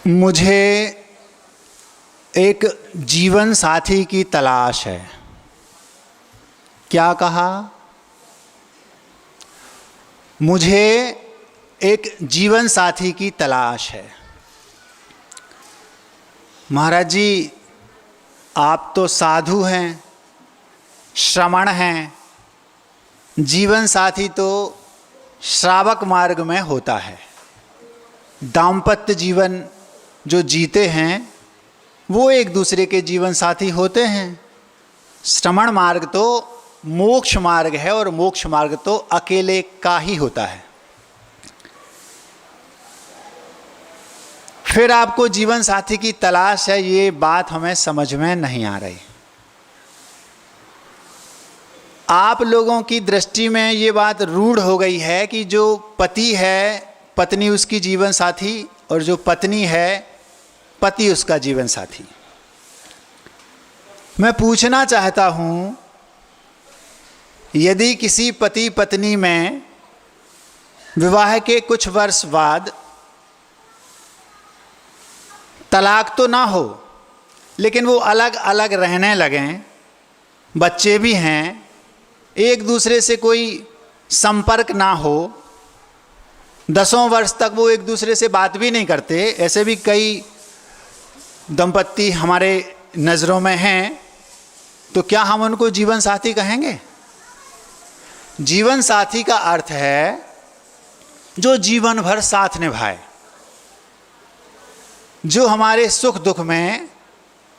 मुझे एक जीवन साथी की तलाश है। क्या कहा? मुझे एक जीवन साथी की तलाश है। महाराज जी, आप तो साधु हैं, श्रमण हैं। जीवन साथी तो श्रावक मार्ग में होता है। दाम्पत्य जीवन जो जीते हैं वो एक दूसरे के जीवन साथी होते हैं। श्रमण मार्ग तो मोक्ष मार्ग है और मोक्ष मार्ग तो अकेले का ही होता है। फिर आपको जीवन साथी की तलाश है, ये बात हमें समझ में नहीं आ रही। आप लोगों की दृष्टि में ये बात रूढ़ हो गई है कि जो पति है पत्नी उसकी जीवन साथी, और जो पत्नी है पति उसका जीवन साथी। मैं पूछना चाहता हूं, यदि किसी पति पत्नी में विवाह के कुछ वर्ष बाद तलाक तो ना हो, लेकिन वो अलग अलग रहने लगें, बच्चे भी हैं, एक दूसरे से कोई संपर्क ना हो, 10 वर्ष तक वो एक दूसरे से बात भी नहीं करते, ऐसे भी कई दंपत्ति हमारे नज़रों में हैं, तो क्या हम उनको जीवन साथी कहेंगे? जीवन साथी का अर्थ है जो जीवन भर साथ निभाए, जो हमारे सुख दुख में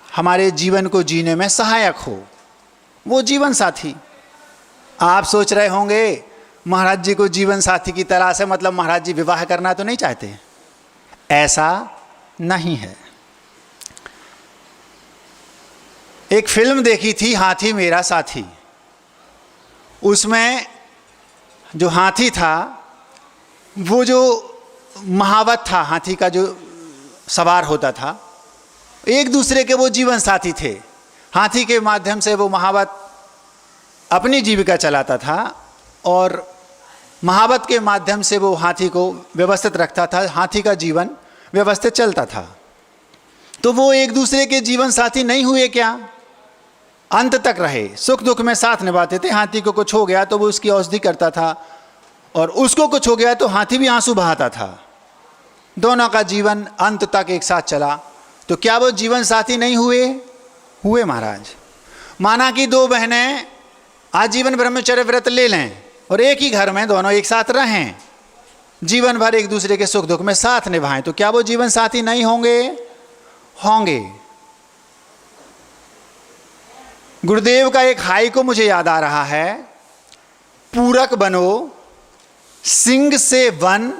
हमारे जीवन को जीने में सहायक हो, वो जीवन साथी। आप सोच रहे होंगे महाराज जी को जीवन साथी की तलाश है, मतलब महाराज जी विवाह करना तो नहीं चाहते। ऐसा नहीं है। एक फिल्म देखी थी, हाथी मेरा साथी। उसमें जो हाथी था वो जो महावत था, हाथी का जो सवार होता था, एक दूसरे के वो जीवन साथी थे। हाथी के माध्यम से वो महावत अपनी जीविका चलाता था और महावत के माध्यम से वो हाथी को व्यवस्थित रखता था, हाथी का जीवन व्यवस्थित चलता था। तो वो एक दूसरे के जीवन साथी नहीं हुए क्या? अंत तक रहे, सुख दुख में साथ निभाते थे। हाथी को कुछ हो गया तो वो उसकी औषधि करता था, और उसको कुछ हो गया तो हाथी भी आंसू बहाता था। दोनों का जीवन अंत तक एक साथ चला। तो क्या वो जीवन साथी नहीं हुए? हुए महाराज। माना कि 2 बहनें आजीवन ब्रह्मचर्य व्रत ले लें और एक ही घर में दोनों एक साथ रहें, जीवन भर एक दूसरे के सुख दुख में साथ निभाएं, तो क्या वो जीवन साथी नहीं होंगे? होंगे। गुरुदेव का एक हाइकु मुझे याद आ रहा है, पूरक बनो सिंह से वन,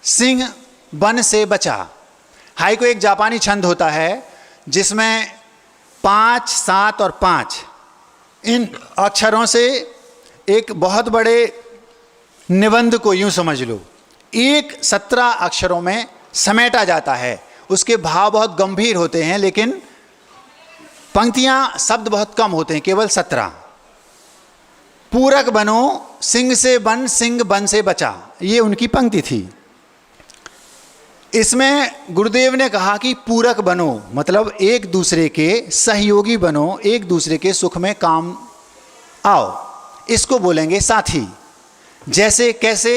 सिंह वन से बचा। हाइकु एक जापानी छंद होता है जिसमें 5, 7 और 5 इन अक्षरों से एक बहुत बड़े निबंध को यूं समझ लो, एक 17 अक्षरों में समेटा जाता है। उसके भाव बहुत गंभीर होते हैं, लेकिन पंक्तियां, शब्द बहुत कम होते हैं, केवल 17। पूरक बनो सिंह से वन, सिंह वन से बचा, ये उनकी पंक्ति थी। इसमें गुरुदेव ने कहा कि पूरक बनो, मतलब एक दूसरे के सहयोगी बनो, एक दूसरे के सुख में काम आओ, इसको बोलेंगे साथी। जैसे कैसे?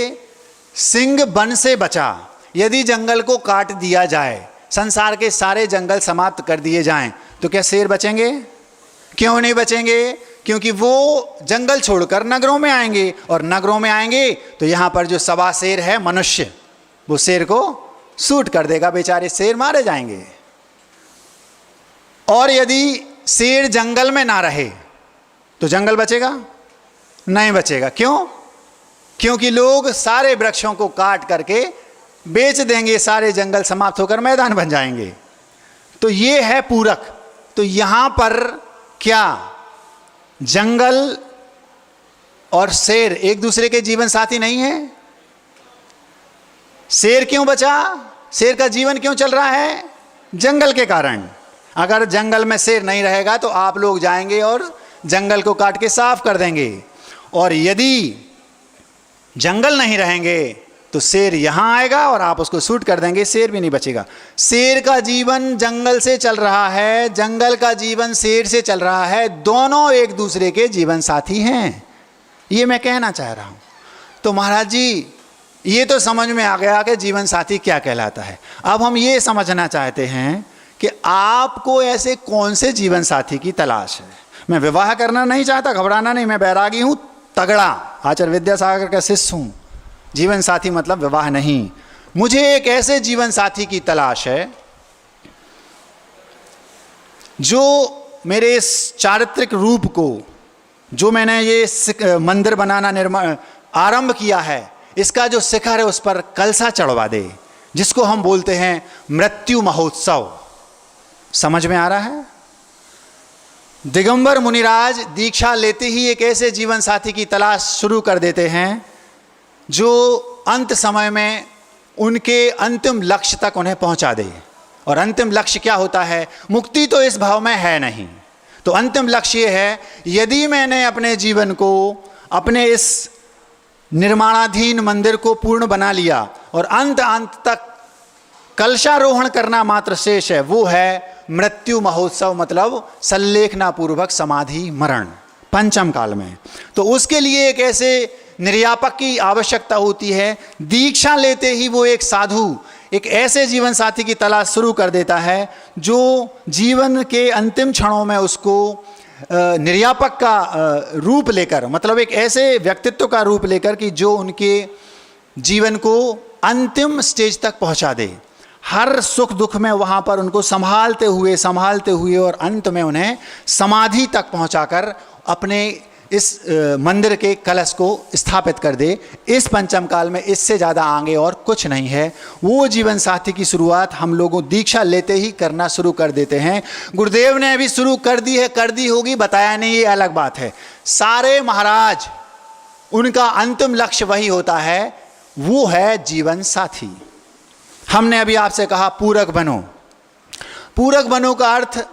सिंह वन से बचा। यदि जंगल को काट दिया जाए, संसार के सारे जंगल समाप्त कर दिए जाएं, तो क्या शेर बचेंगे? क्यों नहीं बचेंगे? क्योंकि वो जंगल छोड़कर नगरों में आएंगे, और नगरों में आएंगे तो यहाँ पर जो सवा शेर है मनुष्य, वो शेर को शूट कर देगा, बेचारे शेर मारे जाएंगे। और यदि शेर जंगल में ना रहे तो जंगल बचेगा? नहीं बचेगा। क्यों? क्योंकि लोग सारे वृक्षों को काट करके बेच देंगे, सारे जंगल समाप्त होकर मैदान बन जाएंगे। तो ये है पूरक। तो यहां पर क्या जंगल और शेर एक दूसरे के जीवन साथी नहीं है? शेर क्यों बचा? शेर का जीवन क्यों चल रहा है? जंगल के कारण। अगर जंगल में शेर नहीं रहेगा तो आप लोग जाएंगे और जंगल को काट के साफ कर देंगे, और यदि जंगल नहीं रहेंगे तो शेर यहाँ आएगा और आप उसको शूट कर देंगे, शेर भी नहीं बचेगा। शेर का जीवन जंगल से चल रहा है, जंगल का जीवन शेर से चल रहा है, दोनों एक दूसरे के जीवन साथी हैं, ये मैं कहना चाह रहा हूँ। तो महाराज जी ये तो समझ में आ गया कि जीवन साथी क्या कहलाता है। अब हम ये समझना चाहते हैं कि आपको ऐसे कौन से जीवन साथी की तलाश है। मैं विवाह करना नहीं चाहता, घबराना नहीं, मैं बैरागी हूँ तगड़ा, आचार्य विद्यासागर का शिष्य हूँ। जीवन साथी मतलब विवाह नहीं, मुझे एक ऐसे जीवन साथी की तलाश है जो मेरे इस चारित्रिक रूप को, जो मैंने ये मंदिर बनाना निर्माण आरंभ किया है, इसका जो शिखर है उस पर कलसा चढ़वा दे, जिसको हम बोलते हैं मृत्यु महोत्सव। समझ में आ रहा है? दिगंबर मुनिराज दीक्षा लेते ही एक ऐसे जीवन साथी की तलाश शुरू कर देते हैं जो अंत समय में उनके अंतिम लक्ष्य तक उन्हें पहुंचा दे। और अंतिम लक्ष्य क्या होता है? मुक्ति तो इस भाव में है नहीं, तो अंतिम लक्ष्य ये है, यदि मैंने अपने जीवन को, अपने इस निर्माणाधीन मंदिर को पूर्ण बना लिया और अंत तक कलशारोहण करना मात्र शेष है, वो है मृत्यु महोत्सव, मतलब सल्लेखना पूर्वक समाधि मरण पंचम काल में। तो उसके लिए एक ऐसे निर्यापक की आवश्यकता होती है। दीक्षा लेते ही वो एक साधु एक ऐसे जीवन साथी की तलाश शुरू कर देता है जो जीवन के अंतिम क्षणों में उसको निर्यापक का रूप लेकर, मतलब एक ऐसे व्यक्तित्व का रूप लेकर कि जो उनके जीवन को अंतिम स्टेज तक पहुंचा दे, हर सुख दुख में वहाँ पर उनको संभालते हुए और अंत में उन्हें समाधि तक पहुँचाकर अपने इस मंदिर के कलश को स्थापित कर दे। इस पंचम काल में इससे ज़्यादा आगे और कुछ नहीं है। वो जीवन साथी की शुरुआत हम लोगों दीक्षा लेते ही करना शुरू कर देते हैं। गुरुदेव ने अभी शुरू कर दी है, कर दी होगी, बताया नहीं, ये अलग बात है। सारे महाराज उनका अंतिम लक्ष्य वही होता है, वो है जीवन साथी। हमने अभी आपसे कहा पूरक बनो। पूरक बनो का अर्थ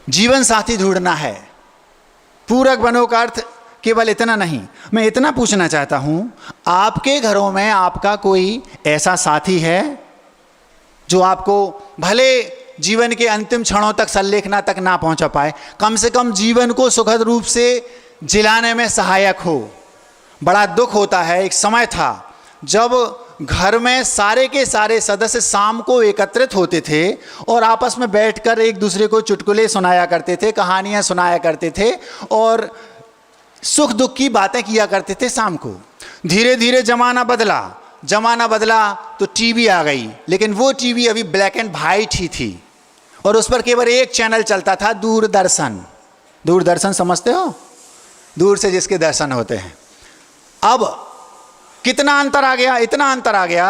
जीवन साथी ढूंढना है। पूरक बनो का अर्थ केवल इतना नहीं। मैं इतना पूछना चाहता हूं, आपके घरों में आपका कोई ऐसा साथी है जो आपको भले जीवन के अंतिम क्षणों तक सल्लेखना तक ना पहुंचा पाए, कम से कम जीवन को सुखद रूप से जिलाने में सहायक हो? बड़ा दुख होता है। एक समय था जब घर में सारे के सारे सदस्य शाम को एकत्रित होते थे और आपस में बैठकर एक दूसरे को चुटकुले सुनाया करते थे, कहानियां सुनाया करते थे और सुख दुख की बातें किया करते थे शाम को। धीरे धीरे जमाना बदला तो टीवी आ गई, लेकिन वो टीवी अभी ब्लैक एंड वाइट ही थी और उस पर केवल एक चैनल चलता था, दूरदर्शन। दूरदर्शन समझते हो? दूर से जिसके दर्शन होते हैं। अब कितना अंतर आ गया, इतना अंतर आ गया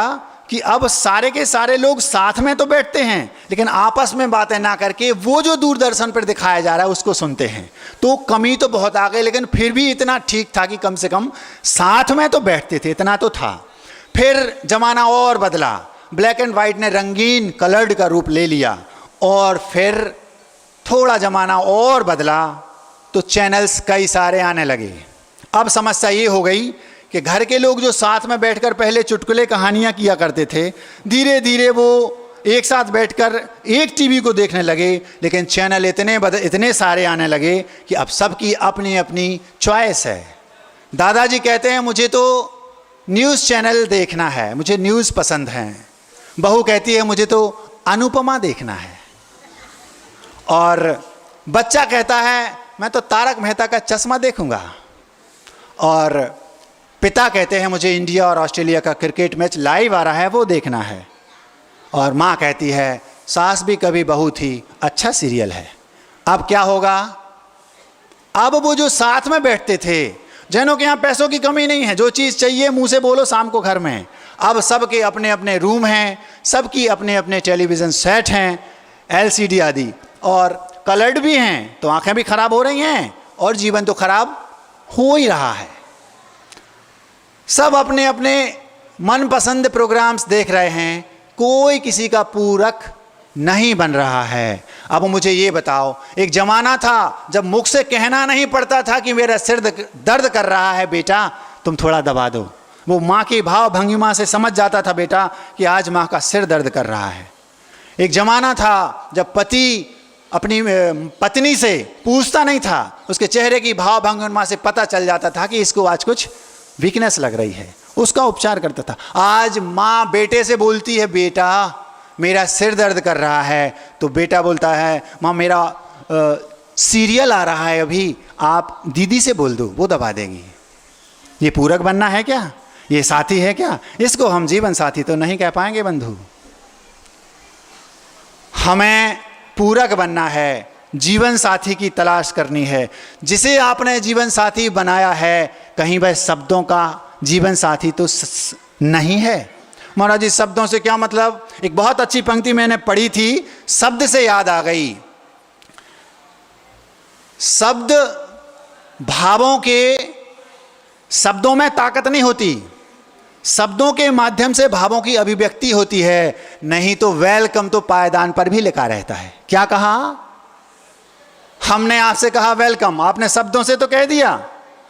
कि अब सारे के सारे लोग साथ में तो बैठते हैं लेकिन आपस में बातें ना करके वो जो दूरदर्शन पर दिखाया जा रहा है उसको सुनते हैं। तो कमी तो बहुत आ गई, लेकिन फिर भी इतना ठीक था कि कम से कम साथ में तो बैठते थे, इतना तो था। फिर जमाना और बदला, ब्लैक एंड वाइट ने रंगीन कलर्ड का रूप ले लिया और फिर थोड़ा जमाना और बदला तो चैनल्स कई सारे आने लगे। अब समस्या ये हो गई कि घर के लोग जो साथ में बैठकर पहले चुटकुले कहानियां किया करते थे, धीरे धीरे वो एक साथ बैठकर एक टीवी को देखने लगे, लेकिन चैनल इतने सारे आने लगे कि अब सबकी अपनी अपनी चॉइस है। दादाजी कहते हैं मुझे तो न्यूज़ चैनल देखना है, मुझे न्यूज़ पसंद है। बहू कहती है मुझे तो अनुपमा देखना है। और बच्चा कहता है मैं तो तारक मेहता का चश्मा देखूंगा। और पिता कहते हैं मुझे इंडिया और ऑस्ट्रेलिया का क्रिकेट मैच लाइव आ रहा है, वो देखना है। और माँ कहती है सास भी कभी बहू थी, अच्छा सीरियल है। अब क्या होगा? अब वो जो साथ में बैठते थे, जिन्हों के यहाँ पैसों की कमी नहीं है, जो चीज़ चाहिए मुंह से बोलो शाम को घर में, अब सबके अपने अपने रूम हैं, सबकी अपने अपने टेलीविज़न सेट हैं, LCD आदि, और कलर्ड भी हैं, तो आंखें भी खराब हो रही हैं और जीवन तो खराब हो ही रहा है। सब अपने अपने मनपसंद प्रोग्राम्स देख रहे हैं, कोई किसी का पूरक नहीं बन रहा है। अब मुझे ये बताओ, एक ज़माना था जब मुख से कहना नहीं पड़ता था कि मेरा सिर दर्द कर रहा है बेटा, तुम थोड़ा दबा दो, वो माँ की भाव भंगिमा से समझ जाता था बेटा कि आज माँ का सिर दर्द कर रहा है। एक जमाना था जब पति अपनी पत्नी से पूछता नहीं था, उसके चेहरे की भाव भंगिमा से पता चल जाता था कि इसको आज कुछ वीकनेस लग रही है, उसका उपचार करता था। आज माँ बेटे से बोलती है बेटा मेरा सिर दर्द कर रहा है, तो बेटा बोलता है माँ मेरा सीरियल आ रहा है अभी, आप दीदी से बोल दो वो दबा देगी। ये पूरक बनना है क्या? ये साथी है क्या? इसको हम जीवन साथी तो नहीं कह पाएंगे बंधु। हमें पूरक बनना है, जीवन साथी की तलाश करनी है। जिसे आपने जीवन साथी बनाया है कहीं वह शब्दों का जीवन साथी तो नहीं है। महाराज जी शब्दों से क्या मतलब? एक बहुत अच्छी पंक्ति मैंने पढ़ी थी, शब्द से याद आ गई। शब्द भावों के, शब्दों में ताकत नहीं होती, शब्दों के माध्यम से भावों की अभिव्यक्ति होती है। नहीं तो वेलकम तो पायदान पर भी लिखा रहता है। क्या कहा? हमने आपसे कहा वेलकम, आपने शब्दों से तो कह दिया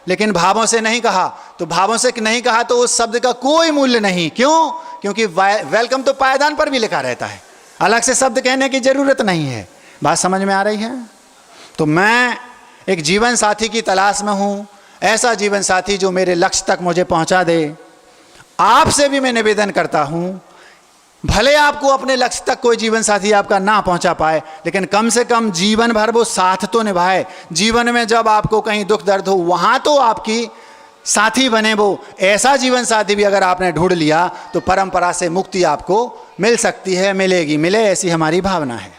लेकिन भावों से नहीं कहा। तो भावों से नहीं कहा तो उस शब्द का कोई मूल्य नहीं। क्यों? क्योंकि वेलकम तो पायदान पर भी लिखा रहता है, अलग से शब्द कहने की जरूरत नहीं है। बात समझ में आ रही है? तो मैं एक जीवन साथी की तलाश में हूं, ऐसा जीवन साथी जो मेरे लक्ष्य तक मुझे पहुंचा दे। आपसे भी मैं निवेदन करता हूं, भले आपको अपने लक्ष्य तक कोई जीवन साथी आपका ना पहुंचा पाए, लेकिन कम से कम जीवन भर वो साथ तो निभाए। जीवन में जब आपको कहीं दुख दर्द हो वहां तो आपकी साथी बने वो। ऐसा जीवन साथी भी अगर आपने ढूंढ लिया तो परंपरा से मुक्ति आपको मिल सकती है, मिलेगी, मिले, ऐसी हमारी भावना है।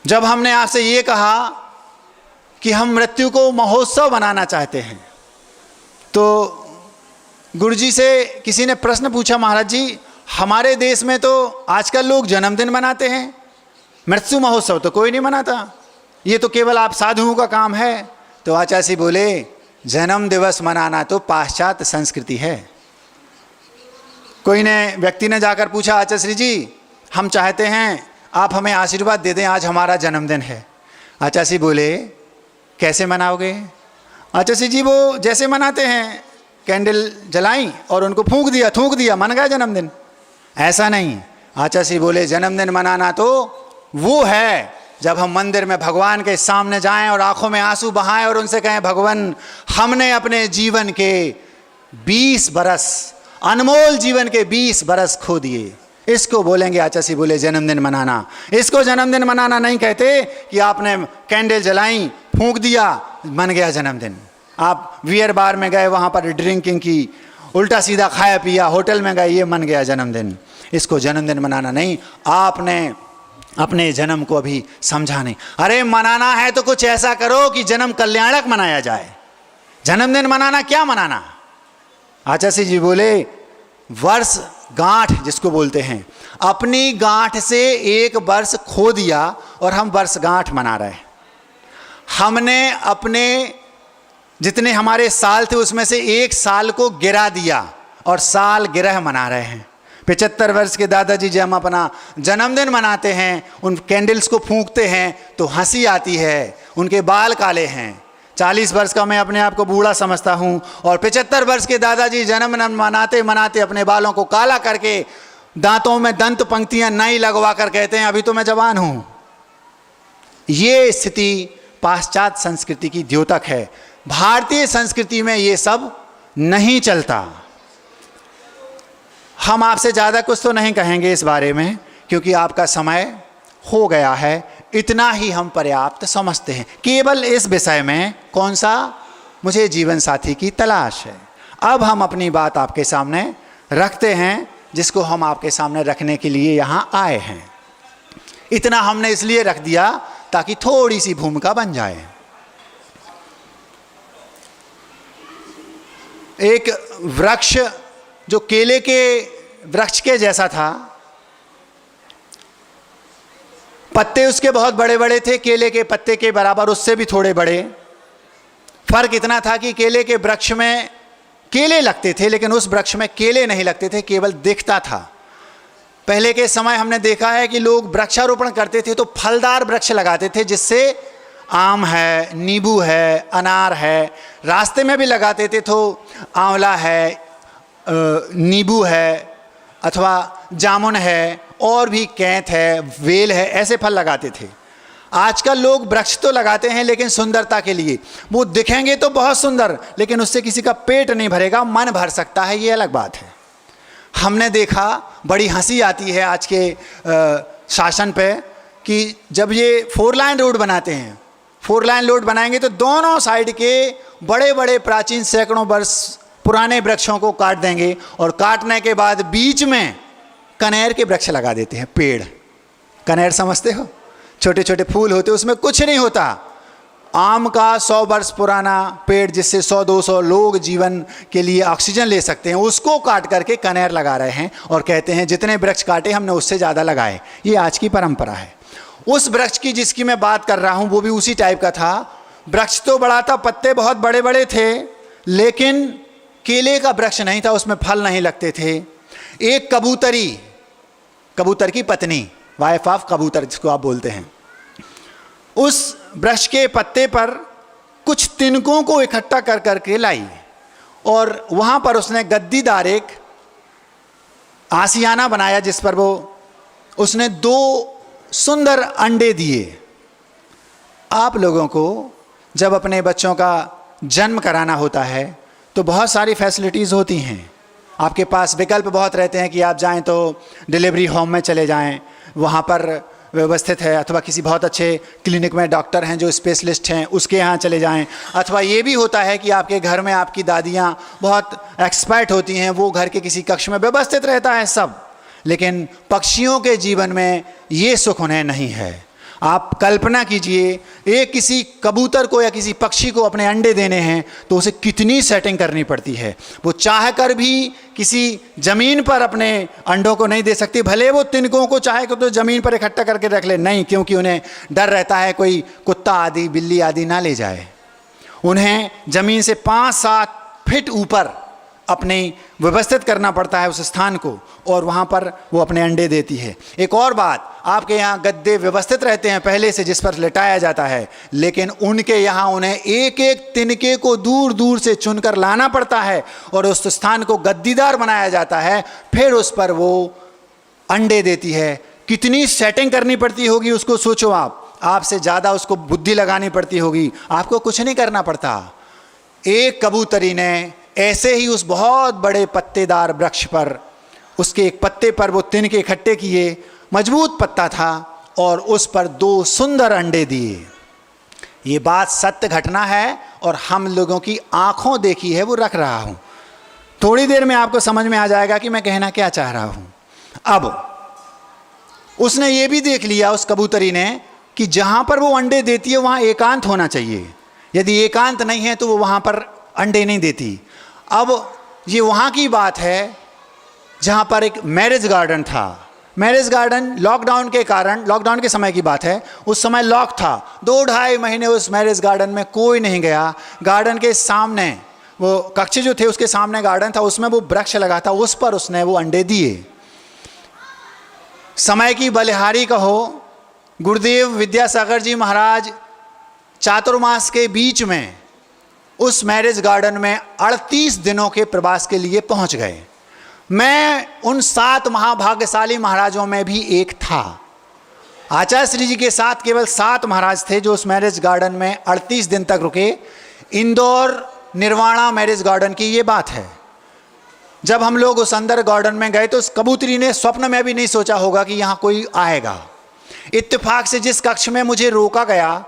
जब हमने आपसे ये कहा कि हम मृत्यु को महोत्सव बनाना चाहते हैं, तो गुरुजी से किसी ने प्रश्न पूछा, महाराज जी हमारे देश में तो आजकल लोग जन्मदिन मनाते हैं, मृत्यु महोत्सव तो कोई नहीं मनाता, ये तो केवल आप साधुओं का काम है। तो आचार्य बोले जन्म दिवस मनाना तो पाश्चात्य संस्कृति है। कोई ने व्यक्ति ने जाकर पूछा, आचार्य जी हम चाहते हैं आप हमें आशीर्वाद दे दें, आज हमारा जन्मदिन है। आचार्य बोले कैसे मनाओगे? आचार्य जी वो जैसे मनाते हैं, कैंडल जलाई और उनको फूंक दिया, थूक दिया, मन गया जन्मदिन। ऐसा नहीं। आचार्य बोले जन्मदिन मनाना तो वो है जब हम मंदिर में भगवान के सामने जाएं और आंखों में आंसू बहाएं और उनसे कहें भगवान हमने अपने जीवन के 20 बरस, अनमोल जीवन के 20 बरस खो दिए। इसको बोलेंगे आचार्य बोले जन्मदिन मनाना। इसको जन्मदिन मनाना नहीं कहते कि आपने कैंडल जलाई, फूंक दिया, मन गया जन्मदिन। आप वियर बार में गए, वहाँ पर ड्रिंकिंग की, उल्टा सीधा खाया पिया, होटल में गए, ये मन गया जन्मदिन। इसको जन्मदिन मनाना नहीं। आपने अपने जन्म को अभी समझा नहीं। अरे मनाना है तो कुछ ऐसा करो कि जन्म कल्याणक मनाया जाए। जन्मदिन मनाना क्या मनाना? आचार्य जी बोले वर्ष गांठ जिसको बोलते हैं, अपनी गांठ से एक वर्ष खो दिया और हम वर्ष गांठ मना रहे हैं। हमने अपने जितने हमारे साल थे उसमें से एक साल को गिरा दिया और साल गिरह मना रहे हैं। 75 वर्ष के दादाजी जब हम अपना जन्मदिन मनाते हैं, उन कैंडल्स को फूंकते हैं तो हंसी आती है, उनके बाल काले हैं। 40 वर्ष का मैं अपने आप को बूढ़ा समझता हूँ और 75 वर्ष के दादाजी जन्मदिन मनाते मनाते अपने बालों को काला करके दांतों में दंत पंक्तियाँ नई लगवा कर कहते हैं अभी तो मैं जवान हूँ। ये स्थिति पाश्चात्य संस्कृति की द्योतक है। भारतीय संस्कृति में ये सब नहीं चलता। हम आपसे ज़्यादा कुछ तो नहीं कहेंगे इस बारे में क्योंकि आपका समय हो गया है। इतना ही हम पर्याप्त समझते हैं। केवल इस विषय में कौन सा? मुझे जीवन साथी की तलाश है। अब हम अपनी बात आपके सामने रखते हैं जिसको हम आपके सामने रखने के लिए यहाँ आए हैं। इतना हमने इसलिए रख दिया ताकि थोड़ी सी भूमिका बन जाए। एक वृक्ष जो केले के वृक्ष के जैसा था, पत्ते उसके बहुत बड़े बड़े थे, केले के पत्ते के बराबर उससे भी थोड़े बड़े। फर्क इतना था कि केले के वृक्ष में केले लगते थे लेकिन उस वृक्ष में केले नहीं लगते थे, केवल दिखता था। पहले के समय हमने देखा है कि लोग वृक्षारोपण करते थे तो फलदार वृक्ष लगाते थे, जिससे आम है, नींबू है, अनार है, रास्ते में भी लगाते थे तो आंवला है, नींबू है अथवा जामुन है और भी कैंथ है, वेल है, ऐसे फल लगाते थे। आजकल लोग वृक्ष तो लगाते हैं लेकिन सुंदरता के लिए, वो दिखेंगे तो बहुत सुंदर लेकिन उससे किसी का पेट नहीं भरेगा, मन भर सकता है, ये अलग बात है। हमने देखा, बड़ी हंसी आती है आज के शासन पे कि जब ये 4 लाइन रोड बनाते हैं, 4 लाइन रोड बनाएंगे तो दोनों साइड के बड़े बड़े प्राचीन सैकड़ों वर्ष पुराने वृक्षों को काट देंगे और काटने के बाद बीच में कनेर के वृक्ष लगा देते हैं, पेड़। कनेर समझते हो, छोटे छोटे फूल होते, उसमें कुछ नहीं होता। आम का 100 वर्ष पुराना पेड़ जिससे 100-200 लोग जीवन के लिए ऑक्सीजन ले सकते हैं, उसको काट करके कनेर लगा रहे हैं और कहते हैं जितने वृक्ष काटे हमने उससे ज़्यादा लगाए। ये आज की परंपरा है। उस वृक्ष की जिसकी मैं बात कर रहा हूँ वो भी उसी टाइप का था। वृक्ष तो बड़ा था, पत्ते बहुत बड़े बड़े थे, लेकिन केले का वृक्ष नहीं था, उसमें फल नहीं लगते थे। एक कबूतरी, कबूतर की पत्नी, वाइफ ऑफ कबूतर जिसको आप बोलते हैं, उस वृक्ष के पत्ते पर कुछ तिनकों को इकट्ठा कर करके लाई और वहाँ पर उसने गद्दीदार एक आशियाना बनाया जिस पर वो उसने 2 सुंदर अंडे दिए। आप लोगों को जब अपने बच्चों का जन्म कराना होता है तो बहुत सारी फैसिलिटीज़ होती हैं, आपके पास विकल्प बहुत रहते हैं कि आप जाएं तो डिलीवरी होम में चले जाएं, वहाँ पर व्यवस्थित है, अथवा किसी बहुत अच्छे क्लिनिक में डॉक्टर हैं जो स्पेशलिस्ट हैं उसके यहाँ चले जाएं, अथवा ये भी होता है कि आपके घर में आपकी दादियाँ बहुत एक्सपर्ट होती हैं, वो घर के किसी कक्ष में व्यवस्थित रहता है सब। लेकिन पक्षियों के जीवन में ये सुख उन्हें नहीं है। आप कल्पना कीजिए, एक किसी कबूतर को या किसी पक्षी को अपने अंडे देने हैं तो उसे कितनी सेटिंग करनी पड़ती है। वो चाह कर भी किसी ज़मीन पर अपने अंडों को नहीं दे सकती, भले वो तिनकों को चाहे तो ज़मीन पर इकट्ठा करके रख ले, नहीं, क्योंकि उन्हें डर रहता है कोई कुत्ता आदि बिल्ली आदि ना ले जाए। उन्हें ज़मीन से 5-7 फीट ऊपर अपनी व्यवस्थित करना पड़ता है उस स्थान को, और वहाँ पर वो अपने अंडे देती है। एक और बात, आपके यहाँ गद्दे व्यवस्थित रहते हैं पहले से जिस पर लेटाया जाता है, लेकिन उनके यहाँ उन्हें एक एक तिनके को दूर दूर से चुनकर लाना पड़ता है और उस स्थान को गद्दीदार बनाया जाता है, फिर उस पर वो अंडे देती है। कितनी सेटिंग करनी पड़ती होगी उसको सोचो आप, आपसे ज़्यादा उसको बुद्धि लगानी पड़ती होगी, आपको कुछ नहीं करना पड़ता। एक कबूतरी ने ऐसे ही उस बहुत बड़े पत्तेदार वृक्ष पर, उसके एक पत्ते पर वो तिनके इकट्ठे किए, मजबूत पत्ता था, और उस पर 2 सुंदर अंडे दिए। ये बात सत्य घटना है और हम लोगों की आंखों देखी है, वो रख रहा हूँ। थोड़ी देर में आपको समझ में आ जाएगा कि मैं कहना क्या चाह रहा हूँ। अब उसने ये भी देख लिया, उस कबूतरी ने, कि जहाँ पर वो अंडे देती है वहाँ एकांत होना चाहिए। यदि एकांत नहीं है तो वो वहाँ पर अंडे नहीं देती। अब ये वहाँ की बात है जहाँ पर एक मैरिज गार्डन था। मैरिज गार्डन लॉकडाउन के कारण, लॉकडाउन के समय की बात है, उस समय लॉक था। 2-2.5 महीने उस मैरिज गार्डन में कोई नहीं गया। गार्डन के सामने वो कक्ष जो थे उसके सामने गार्डन था, उसमें वो वृक्ष लगा था, उस पर उसने वो अंडे दिए। समय की बलिहारी कहो, गुरुदेव विद्यासागर जी महाराज चातुर्मास के बीच में उस मैरिज गार्डन में 38 दिनों के प्रवास के लिए पहुंच गए। मैं उन 7 महाभाग्यशाली महाराजों में भी एक था। आचार्य श्री जी के साथ केवल 7 महाराज थे जो उस मैरिज गार्डन में 38 दिन तक रुके। इंदौर निर्वाणा मैरिज गार्डन की ये बात है। जब हम लोग उस अंदर गार्डन में गए तो उस कबूतरी ने स्वप्न में भी नहीं सोचा होगा कि यहाँ कोई आएगा। इत्तेफाक से जिस कक्ष में मुझे रोका गया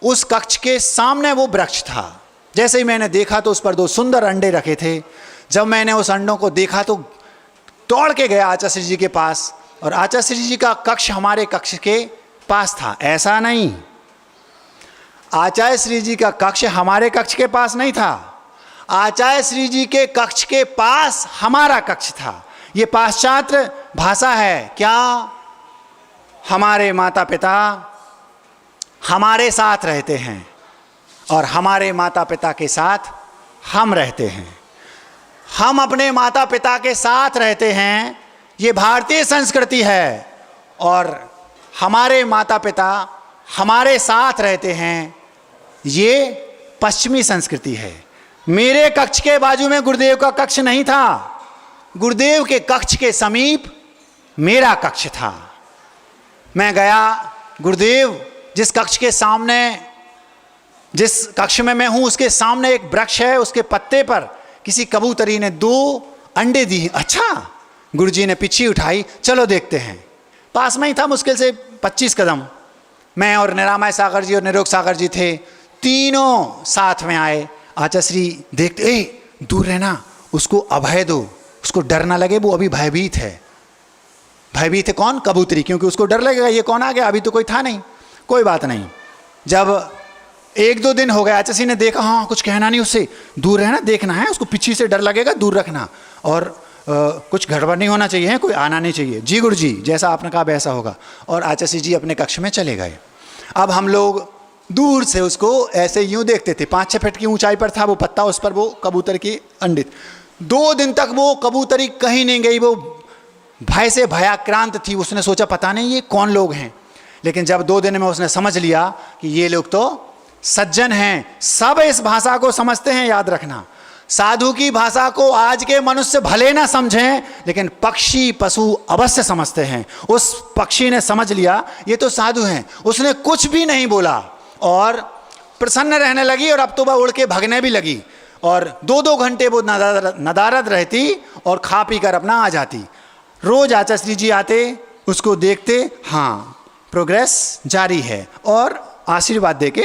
उस कक्ष के सामने वो वृक्ष था। जैसे ही मैंने देखा तो उस पर 2 सुंदर अंडे रखे थे। जब मैंने उस अंडों को देखा तो दौड़ के गया आचार्य श्री जी के पास, और आचार्य श्री जी का कक्ष हमारे कक्ष के पास था। ऐसा नहीं, आचार्य श्री जी का कक्ष हमारे कक्ष के पास नहीं था, आचार्य श्री जी के कक्ष के पास हमारा कक्ष था। ये पाश्चात्य भाषा है क्या? हमारे माता पिता हमारे साथ रहते हैं और हमारे माता पिता के साथ हम रहते हैं। हम अपने माता पिता के साथ रहते हैं, ये भारतीय संस्कृति है, और हमारे माता पिता हमारे साथ रहते हैं, ये पश्चिमी संस्कृति है। मेरे कक्ष के बाजू में गुरुदेव का कक्ष नहीं था, गुरुदेव के कक्ष के समीप मेरा कक्ष था। मैं गया, गुरुदेव जिस कक्ष के सामने, जिस कक्ष में मैं हूं उसके सामने एक वृक्ष है, उसके पत्ते पर किसी कबूतरी ने 2 अंडे दिए। अच्छा, गुरुजी ने पिछी उठाई, चलो देखते हैं। पास में ही था, मुश्किल से 25 कदम। मैं और निरामय सागर जी और निरोग सागर जी थे, तीनों साथ में आए। आचाश्री देखते, ए दूर रहना, उसको अभय दो, उसको डर ना लगे, वो अभी भयभीत है। भयभीत है कौन? कबूतरी, क्योंकि उसको डर लगेगा ये कौन आ गया, अभी तो कोई था नहीं। कोई बात नहीं। जब 1-2 दिन हो गए, आचार्य ने देखा, हाँ कुछ कहना नहीं, उससे दूर रहना, देखना है, उसको पीछे से डर लगेगा, दूर रखना, और कुछ गड़बड़ नहीं होना चाहिए, कोई आना नहीं चाहिए। जी गुरु जी, जैसा आपने कहा वैसा होगा। और आचार्य जी अपने कक्ष में चले गए। अब हम लोग दूर से उसको ऐसे यूं देखते थे, 5-6 फीट की ऊंचाई पर था वो पत्ता, उस पर वो कबूतर की अंडे। 2 दिन तक वो कबूतरी कहीं नहीं गई, वो भय से भयाक्रांत थी। उसने सोचा पता नहीं ये कौन लोग हैं, लेकिन जब 2 दिन में उसने समझ लिया कि ये लोग तो सज्जन हैं, सब इस भाषा को समझते हैं। याद रखना, साधु की भाषा को आज के मनुष्य भले ना समझें, लेकिन पक्षी पशु अवश्य समझते हैं। उस पक्षी ने समझ लिया ये तो साधु हैं, उसने कुछ भी नहीं बोला और प्रसन्न रहने लगी। और अब तो वह उड़ के भगने भी लगी, और 2-2 घंटे वो नदारद रहती और खा पी कर अपना आ जाती। रोज आचार्य जी आते, उसको देखते, हाँ प्रोग्रेस जारी है, और आशीर्वाद देके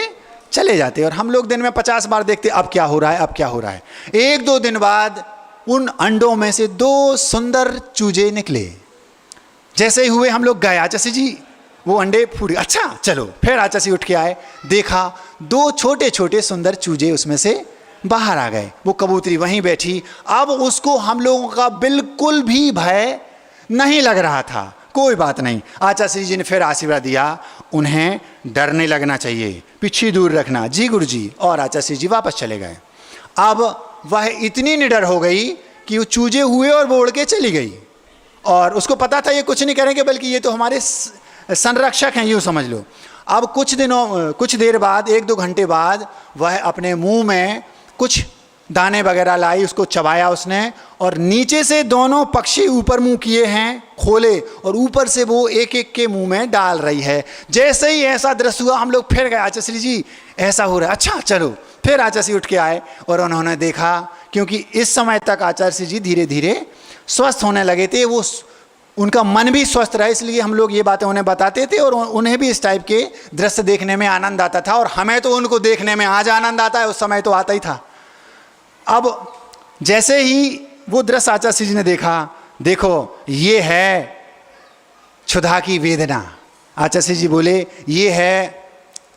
चले जाते। और हम लोग दिन में 50 बार देखते, अब क्या हो रहा है, अब क्या हो रहा है। 1-2 दिन बाद उन अंडों में से 2 सुंदर चूजे निकले। जैसे ही हुए हम लोग गए, आचार्य जी वो अंडे फूट, अच्छा चलो। फिर आचार्य उठ के आए, देखा 2 छोटे छोटे सुंदर चूजे उसमें से बाहर आ गए। वो कबूतरी वहीं बैठी। अब उसको हम लोगों का बिल्कुल भी भय नहीं लग रहा था। कोई बात नहीं, आचार्य जी ने फिर आशीर्वाद दिया, उन्हें डर नहीं लगना चाहिए, पीछे दूर रखना। जी गुरु जी। और आचार्य जी वापस चले गए। अब वह इतनी निडर हो गई कि वो चूजे हुए और वो उड़ के चली गई, और उसको पता था ये कुछ नहीं करेंगे, बल्कि ये तो हमारे संरक्षक हैं, यूँ समझ लो। अब कुछ देर बाद, 1-2 घंटे बाद, वह अपने मुंह में कुछ दाने वगैरह लाई, उसको चबाया उसने, और नीचे से दोनों पक्षी ऊपर मुंह किए हैं खोले, और ऊपर से वो एक एक के मुंह में डाल रही है। जैसे ही ऐसा दृश्य हुआ, हम लोग फिर गए, आचार्य जी ऐसा हो रहा है, अच्छा चलो। फिर आचार्य उठ के आए और उन्होंने देखा, क्योंकि इस समय तक आचार्य जी धीरे धीरे स्वस्थ होने लगे थे, वो उनका मन भी स्वस्थ रहा, इसलिए हम लोग ये बातें उन्हें बताते थे, और उन्हें भी इस टाइप के दृश्य देखने में आनंद आता था। और हमें तो उनको देखने में आज आनंद आता है, उस समय तो आता ही था। अब जैसे ही वो दृश्य आचार्य जी ने देखा, देखो ये है क्षुधा की वेदना। आचार्य जी बोले ये है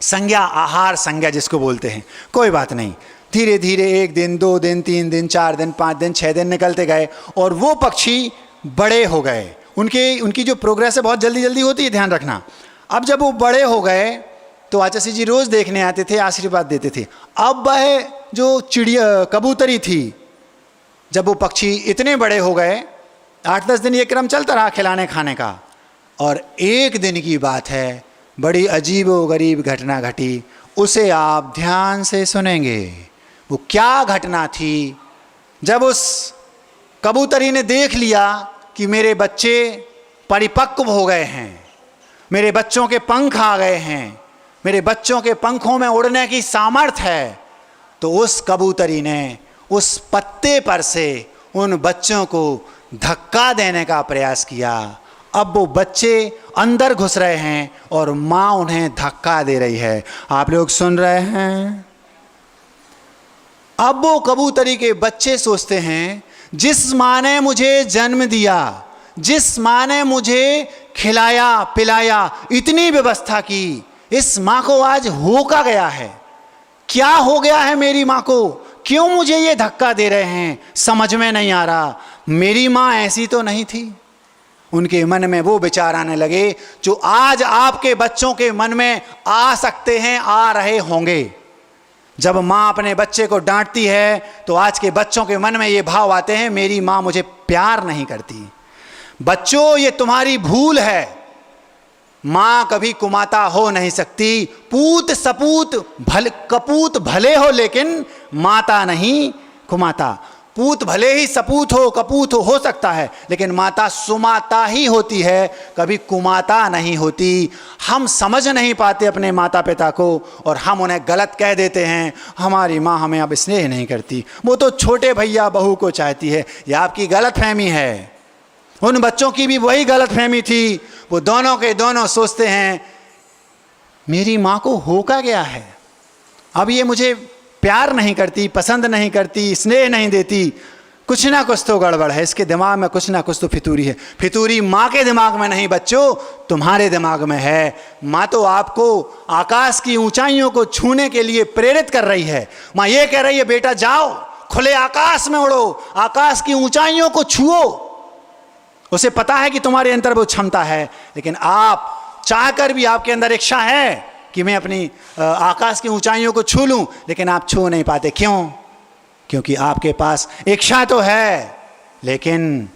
संज्ञा, आहार संज्ञा जिसको बोलते हैं। कोई बात नहीं, धीरे धीरे 1 दिन, 2 दिन, 3 दिन, 4 दिन, 5 दिन, 6 दिन निकलते गए, और वो पक्षी बड़े हो गए। उनकी जो प्रोग्रेस है बहुत जल्दी जल्दी होती है, ध्यान रखना। अब जब वो बड़े हो गए तो आचार्य जी रोज़ देखने आते थे, आशीर्वाद देते थे। अब वह जो चिड़िया कबूतरी थी, जब वो पक्षी इतने बड़े हो गए, 8-10 दिन ये क्रम चलता रहा खिलाने खाने का। और एक दिन की बात है, बड़ी अजीब व गरीब घटना घटी, उसे आप ध्यान से सुनेंगे। वो क्या घटना थी? जब उस कबूतरी ने देख लिया कि मेरे बच्चे परिपक्व हो गए हैं, मेरे बच्चों के पंख आ गए हैं, मेरे बच्चों के पंखों में उड़ने की सामर्थ्य है, तो उस कबूतरी ने उस पत्ते पर से उन बच्चों को धक्का देने का प्रयास किया। अब वो बच्चे अंदर घुस रहे हैं और माँ उन्हें धक्का दे रही है। आप लोग सुन रहे हैं? अब वो कबूतरी के बच्चे सोचते हैं, जिस माँ ने मुझे जन्म दिया, जिस माँ ने मुझे खिलाया पिलाया, इतनी व्यवस्था की, इस माँ को आज हो का गया है। क्या हो गया है मेरी माँ को? क्यों मुझे ये धक्का दे रहे हैं? समझ में नहीं आ रहा। मेरी माँ ऐसी तो नहीं थी। उनके मन में वो विचार आने लगे जो आज आपके बच्चों के मन में आ सकते हैं, आ रहे होंगे। जब माँ अपने बच्चे को डांटती है तो आज के बच्चों के मन में ये भाव आते हैं, मेरी माँ मुझे प्यार नहीं करती। बच्चों, ये तुम्हारी भूल है। माँ कभी कुमाता हो नहीं सकती। पूत सपूत कपूत भले हो, लेकिन माता नहीं कुमाता। पूत भले ही सपूत हो कपूत हो सकता है, लेकिन माता सुमाता ही होती है, कभी कुमाता नहीं होती। हम समझ नहीं पाते अपने माता पिता को और हम उन्हें गलत कह देते हैं, हमारी माँ हमें अब स्नेह नहीं करती, वो तो छोटे भैया बहू को चाहती है। यह आपकी गलत फहमी है। उन बच्चों की भी वही गलत फहमी थी। वो दोनों के दोनों सोचते हैं मेरी माँ को हो क्या गया है, अब ये मुझे प्यार नहीं करती, पसंद नहीं करती, स्नेह नहीं देती, कुछ ना कुछ तो गड़बड़ है, इसके दिमाग में कुछ ना कुछ तो फितूरी है। फितूरी माँ के दिमाग में नहीं बच्चों, तुम्हारे दिमाग में है। माँ तो आपको आकाश की ऊंचाइयों को छूने के लिए प्रेरित कर रही है। माँ ये कह रही है बेटा जाओ खुले आकाश में उड़ो, आकाश की ऊंचाइयों को छुओ। उसे पता है कि तुम्हारे अंदर वो क्षमता है, लेकिन आप चाहकर भी, आपके अंदर इच्छा है कि मैं अपनी आकाश की ऊंचाइयों को छू लूं, लेकिन आप छू नहीं पाते। क्यों? क्योंकि आपके पास इच्छा तो है लेकिन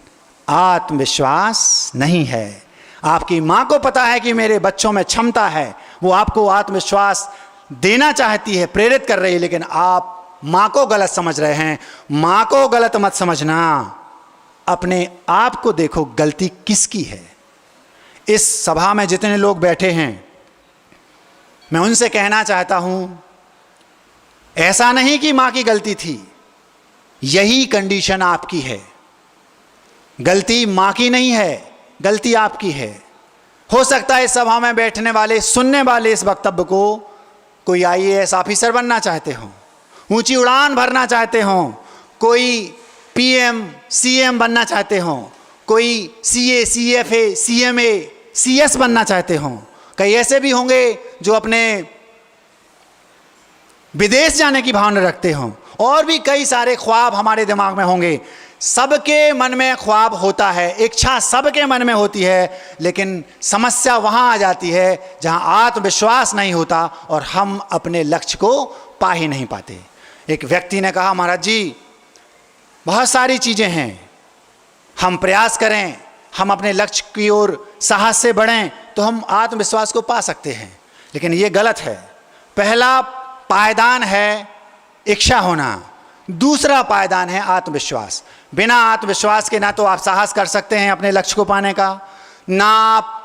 आत्मविश्वास नहीं है। आपकी माँ को पता है कि मेरे बच्चों में क्षमता है, वो आपको आत्मविश्वास देना चाहती है, प्रेरित कर रही है, लेकिन आप माँ को गलत समझ रहे हैं। माँ को गलत मत समझना, अपने आप को देखो गलती किसकी है। इस सभा में जितने लोग बैठे हैं, मैं उनसे कहना चाहता हूं, ऐसा नहीं कि मां की गलती थी, यही कंडीशन आपकी है। गलती मां की नहीं है, गलती आपकी है। हो सकता है इस सभा में बैठने वाले, सुनने वाले इस वक्तव्य को कोई IAS ऑफिसर बनना चाहते हो, ऊंची उड़ान भरना चाहते हो, कोई PM CM बनना चाहते हो, कोई CA CFA CMA CS बनना चाहते हो। कई ऐसे भी होंगे जो अपने विदेश जाने की भावना रखते हो, और भी कई सारे ख्वाब हमारे दिमाग में होंगे। सबके मन में ख्वाब होता है, इच्छा सबके मन में होती है, लेकिन समस्या वहां आ जाती है जहां आत्मविश्वास नहीं होता और हम अपने लक्ष्य को पा ही नहीं पाते। एक व्यक्ति ने कहा महाराज जी बहुत सारी चीजें हैं, हम प्रयास करें, हम अपने लक्ष्य की ओर साहस से बढ़ें तो हम आत्मविश्वास को पा सकते हैं, लेकिन ये गलत है। पहला पायदान है इच्छा होना, दूसरा पायदान है आत्मविश्वास। बिना आत्मविश्वास के ना तो आप साहस कर सकते हैं अपने लक्ष्य को पाने का, ना आप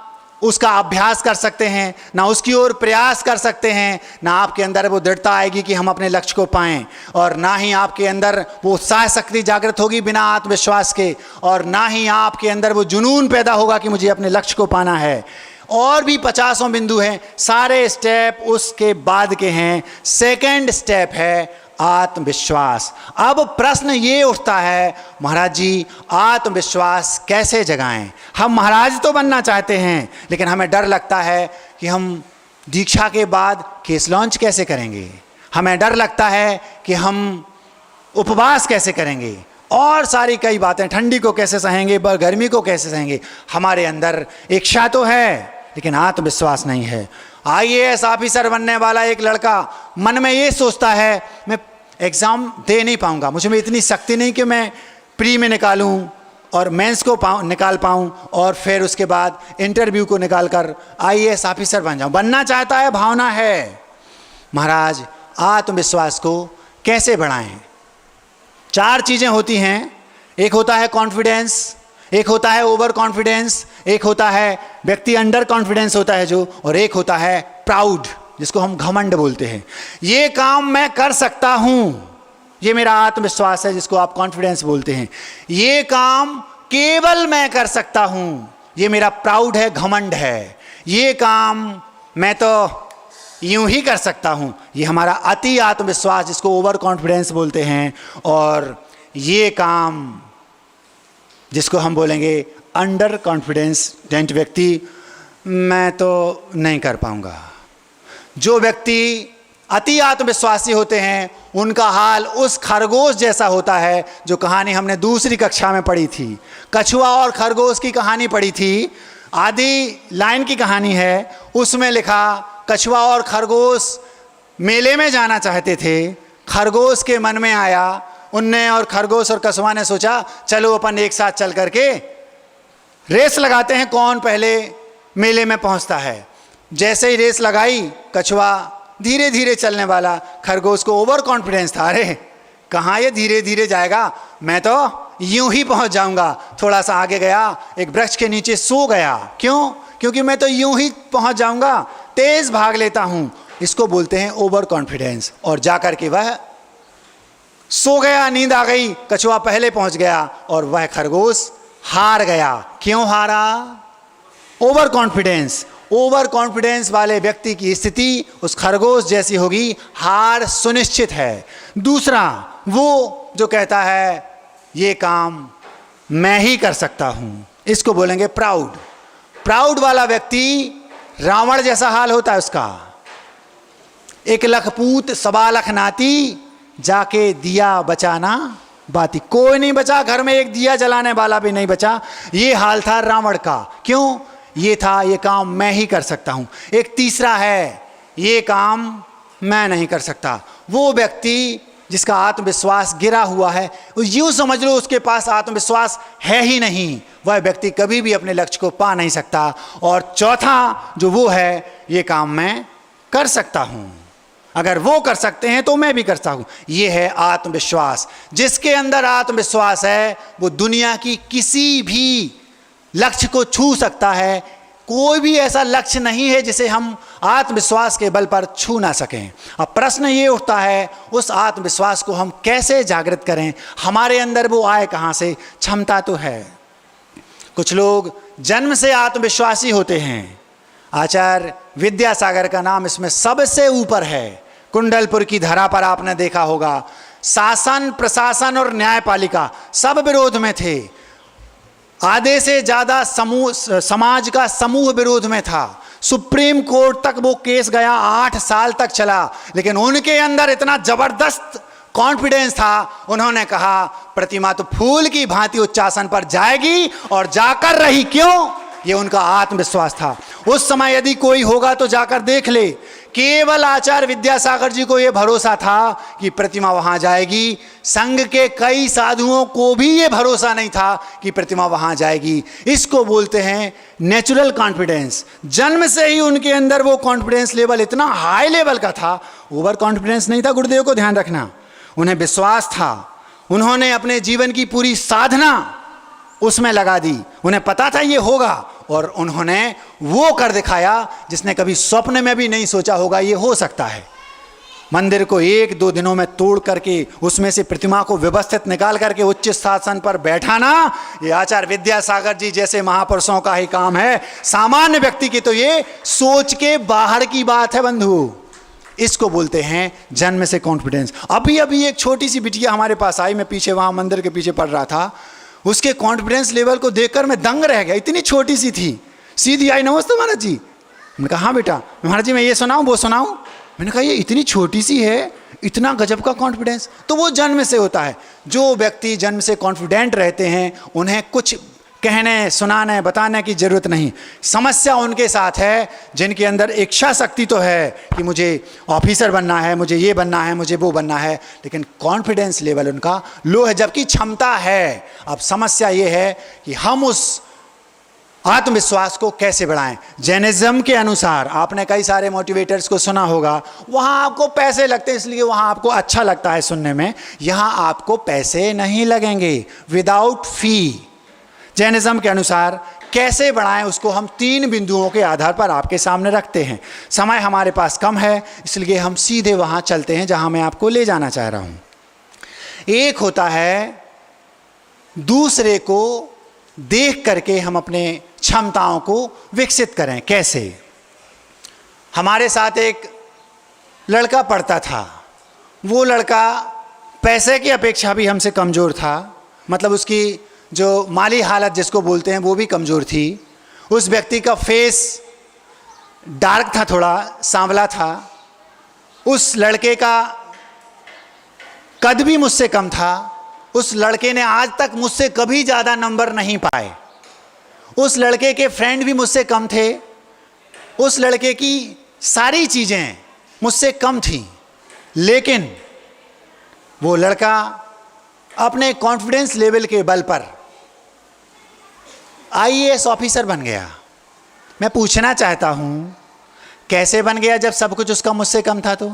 उसका अभ्यास कर सकते हैं, ना उसकी ओर प्रयास कर सकते हैं, ना आपके अंदर वो दृढ़ता आएगी कि हम अपने लक्ष्य को पाएं, और ना ही आपके अंदर वो उत्साह शक्ति जागृत होगी बिना आत्मविश्वास के, और ना ही आपके अंदर वो जुनून पैदा होगा कि मुझे अपने लक्ष्य को पाना है। और भी 50 बिंदु हैं, सारे स्टेप उसके बाद के हैं। सेकंड स्टेप है आत्मविश्वास। अब प्रश्न ये उठता है महाराज जी आत्मविश्वास कैसे जगाएं? हम महाराज तो बनना चाहते हैं, लेकिन हमें डर लगता है कि हम दीक्षा के बाद केस लॉन्च कैसे करेंगे, हमें डर लगता है कि हम उपवास कैसे करेंगे, और सारी कई बातें, ठंडी को कैसे सहेंगे, गर्मी को कैसे सहेंगे। हमारे अंदर इच्छा तो है लेकिन आत्मविश्वास नहीं है। IAS ऑफिसर बनने वाला एक लड़का मन में ये सोचता है मैं एग्ज़ाम दे नहीं पाऊंगा, मुझे में इतनी शक्ति नहीं कि मैं प्री में निकालूं और मेंस को निकाल पाऊं और फिर उसके बाद इंटरव्यू को निकाल कर IAS ऑफिसर बन जाऊं। बनना चाहता है, भावना है। महाराज आत्मविश्वास को कैसे बढ़ाएं? 4 चीज़ें होती हैं। एक होता है कॉन्फिडेंस, एक होता है ओवर कॉन्फिडेंस, एक होता है व्यक्ति अंडर कॉन्फिडेंस होता है जो, और एक होता है प्राउड जिसको हम घमंड बोलते हैं। ये काम मैं कर सकता हूं, ये मेरा आत्मविश्वास है जिसको आप कॉन्फिडेंस बोलते हैं। ये काम केवल मैं कर सकता हूं, ये मेरा प्राउड है, घमंड है। ये काम मैं तो यूं ही कर सकता हूं, ये हमारा अति आत्मविश्वास जिसको ओवर कॉन्फिडेंस बोलते हैं। और ये काम जिसको हम बोलेंगे अंडर कॉन्फिडेंस व्यक्ति, मैं तो नहीं कर पाऊंगा। जो व्यक्ति अति आत्मविश्वासी होते हैं उनका हाल उस खरगोश जैसा होता है जो कहानी हमने दूसरी कक्षा में पढ़ी थी। कछुआ और खरगोश की कहानी पढ़ी थी, आधी लाइन की कहानी है। उसमें लिखा कछुआ और खरगोश मेले में जाना चाहते थे। खरगोश के मन में आया, उनने और खरगोश और कछुआ ने सोचा चलो अपन एक साथ चल करके रेस लगाते हैं कौन पहले मेले में पहुंचता है। जैसे ही रेस लगाई, कछुआ धीरे धीरे चलने वाला, खरगोश को ओवर कॉन्फिडेंस था, अरे कहाँ ये धीरे धीरे जाएगा, मैं तो यूं ही पहुंच जाऊंगा। थोड़ा सा आगे गया, एक वृक्ष के नीचे सो गया। क्यों? क्योंकि मैं तो यूं ही पहुंच जाऊंगा, तेज भाग लेता हूं। इसको बोलते हैं ओवर कॉन्फिडेंस। और जाकर के वह सो गया, नींद आ गई, कछुआ पहले पहुंच गया और वह खरगोश हार गया। क्यों हारा? Over confidence. ओवर कॉन्फिडेंस वाले व्यक्ति की स्थिति उस खरगोश जैसी होगी, हार सुनिश्चित है। दूसरा, वो जो कहता है ये काम मैं ही कर सकता हूं, इसको बोलेंगे प्राउड। प्राउड वाला व्यक्ति, रावण जैसा हाल होता है उसका। एक लखपूत सवा लख नाती, जाके दिया बचाना बाती। कोई नहीं बचा, घर में एक दिया जलाने वाला भी नहीं बचा। ये हाल था रावण का। क्यों? ये था ये काम मैं ही कर सकता हूं। एक तीसरा है, ये काम मैं नहीं कर सकता। वो व्यक्ति जिसका आत्मविश्वास गिरा हुआ है, यूं समझ लो उसके पास आत्मविश्वास है ही नहीं, वह व्यक्ति कभी भी अपने लक्ष्य को पा नहीं सकता। और चौथा जो वो है, ये काम मैं कर सकता हूं, अगर वो कर सकते हैं तो मैं भी कर सकता हूं। ये है आत्मविश्वास। जिसके अंदर आत्मविश्वास है वो दुनिया की किसी भी लक्ष्य को छू सकता है। कोई भी ऐसा लक्ष्य नहीं है जिसे हम आत्मविश्वास के बल पर छू ना सकें। अब प्रश्न ये उठता है, उस आत्मविश्वास को हम कैसे जागृत करें? हमारे अंदर वो आए कहाँ से? क्षमता तो है। कुछ लोग जन्म से आत्मविश्वासी होते हैं। आचार्य विद्यासागर का नाम इसमें सबसे ऊपर है। कुंडलपुर की धरा पर आपने देखा होगा, शासन, प्रशासन और न्यायपालिका सब विरोध में थे। आधे से ज्यादा समाज का समूह विरोध में था। सुप्रीम कोर्ट तक वो केस गया, 8 साल तक चला। लेकिन उनके अंदर इतना जबरदस्त कॉन्फिडेंस था, उन्होंने कहा प्रतिमा तो फूल की भांति उच्चासन पर जाएगी, और जाकर रही। क्यों? ये उनका आत्मविश्वास था। उस समय यदि कोई होगा तो जाकर देख ले। केवल आचार्य विद्यासागर जी को यह भरोसा था कि प्रतिमा वहां जाएगी। संघ के कई साधुओं को भी यह भरोसा नहीं था कि प्रतिमा वहां जाएगी। इसको बोलते हैं नेचुरल कॉन्फिडेंस। जन्म से ही उनके अंदर वो कॉन्फिडेंस लेवल इतना हाई लेवल का था। ओवर कॉन्फिडेंस नहीं था, गुरुदेव को ध्यान रखना। उन्हें विश्वास था। उन्होंने अपने जीवन की पूरी साधना उसमें लगा दी। उन्हें पता था ये होगा, और उन्होंने वो कर दिखाया जिसने कभी स्वप्न में भी नहीं सोचा होगा ये हो सकता है। मंदिर को 1-2 दिनों में तोड़ करके उसमें से प्रतिमा को व्यवस्थित निकाल करके उच्च शासन पर बैठाना, ये आचार्य विद्यासागर जी जैसे महापुरुषों का ही काम है। सामान्य व्यक्ति की तो ये सोच के बाहर की बात है बंधु। इसको बोलते हैं जन्म से कॉन्फिडेंस। अभी अभी एक छोटी सी बिटिया हमारे पास आई, मैं पीछे वहां मंदिर के पीछे पढ़ रहा था। उसके कॉन्फिडेंस लेवल को देखकर मैं दंग रह गया। इतनी छोटी सी थी, सीधी आई, नमस्ते महाराज जी। मैंने कहा हाँ बेटा। महाराज जी मैं ये सुनाऊं वो सुनाऊं? मैंने कहा ये इतनी छोटी सी है, इतना गजब का कॉन्फिडेंस। तो वो जन्म से होता है। जो व्यक्ति जन्म से कॉन्फिडेंट रहते हैं उन्हें कुछ कहने, सुनाने, बताने की जरूरत नहीं। समस्या उनके साथ है जिनके अंदर इच्छा शक्ति तो है कि मुझे ऑफिसर बनना है, मुझे ये बनना है, मुझे वो बनना है, लेकिन कॉन्फिडेंस लेवल उनका लो है, जबकि क्षमता है। अब समस्या ये है कि हम उस आत्मविश्वास को कैसे बढ़ाएं। जैनिज्म के अनुसार आपने कई सारे मोटिवेटर्स को सुना होगा, वहां आपको पैसे लगते हैं इसलिए वहां आपको अच्छा लगता है सुनने में। यहां आपको पैसे नहीं लगेंगे, विदाउट फी। जैनिज्म के अनुसार कैसे बढ़ाएं उसको हम 3 बिंदुओं के आधार पर आपके सामने रखते हैं। समय हमारे पास कम है इसलिए हम सीधे वहां चलते हैं जहां मैं आपको ले जाना चाह रहा हूं। एक होता है दूसरे को देख करके हम अपने क्षमताओं को विकसित करें। कैसे? हमारे साथ एक लड़का पढ़ता था। वो लड़का पैसे की अपेक्षा भी हमसे कमज़ोर था। मतलब उसकी जो माली हालत जिसको बोलते हैं वो भी कमज़ोर थी। उस व्यक्ति का फेस डार्क था, थोड़ा सांवला था। उस लड़के का कद भी मुझसे कम था। उस लड़के ने आज तक मुझसे कभी ज़्यादा नंबर नहीं पाए। उस लड़के के फ्रेंड भी मुझसे कम थे। उस लड़के की सारी चीज़ें मुझसे कम थी, लेकिन वो लड़का अपने कॉन्फिडेंस लेवल के बल पर IAS ऑफिसर बन गया। मैं पूछना चाहता हूं कैसे बन गया जब सब कुछ उसका मुझसे कम था? तो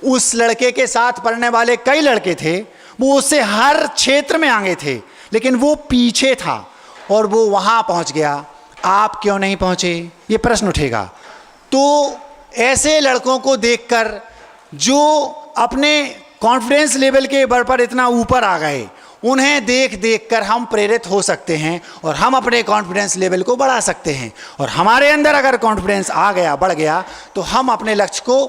उस लड़के के साथ पढ़ने वाले कई लड़के थे, वो उससे हर क्षेत्र में आगे थे, लेकिन वो पीछे था और वो वहाँ पहुँच गया, आप क्यों नहीं पहुँचे, ये प्रश्न उठेगा। तो ऐसे लड़कों को देखकर जो अपने कॉन्फिडेंस लेवल के बल पर इतना ऊपर आ गए, उन्हें देख देख कर हम प्रेरित हो सकते हैं और हम अपने कॉन्फिडेंस लेवल को बढ़ा सकते हैं। और हमारे अंदर अगर कॉन्फिडेंस आ गया, बढ़ गया, तो हम अपने लक्ष्य को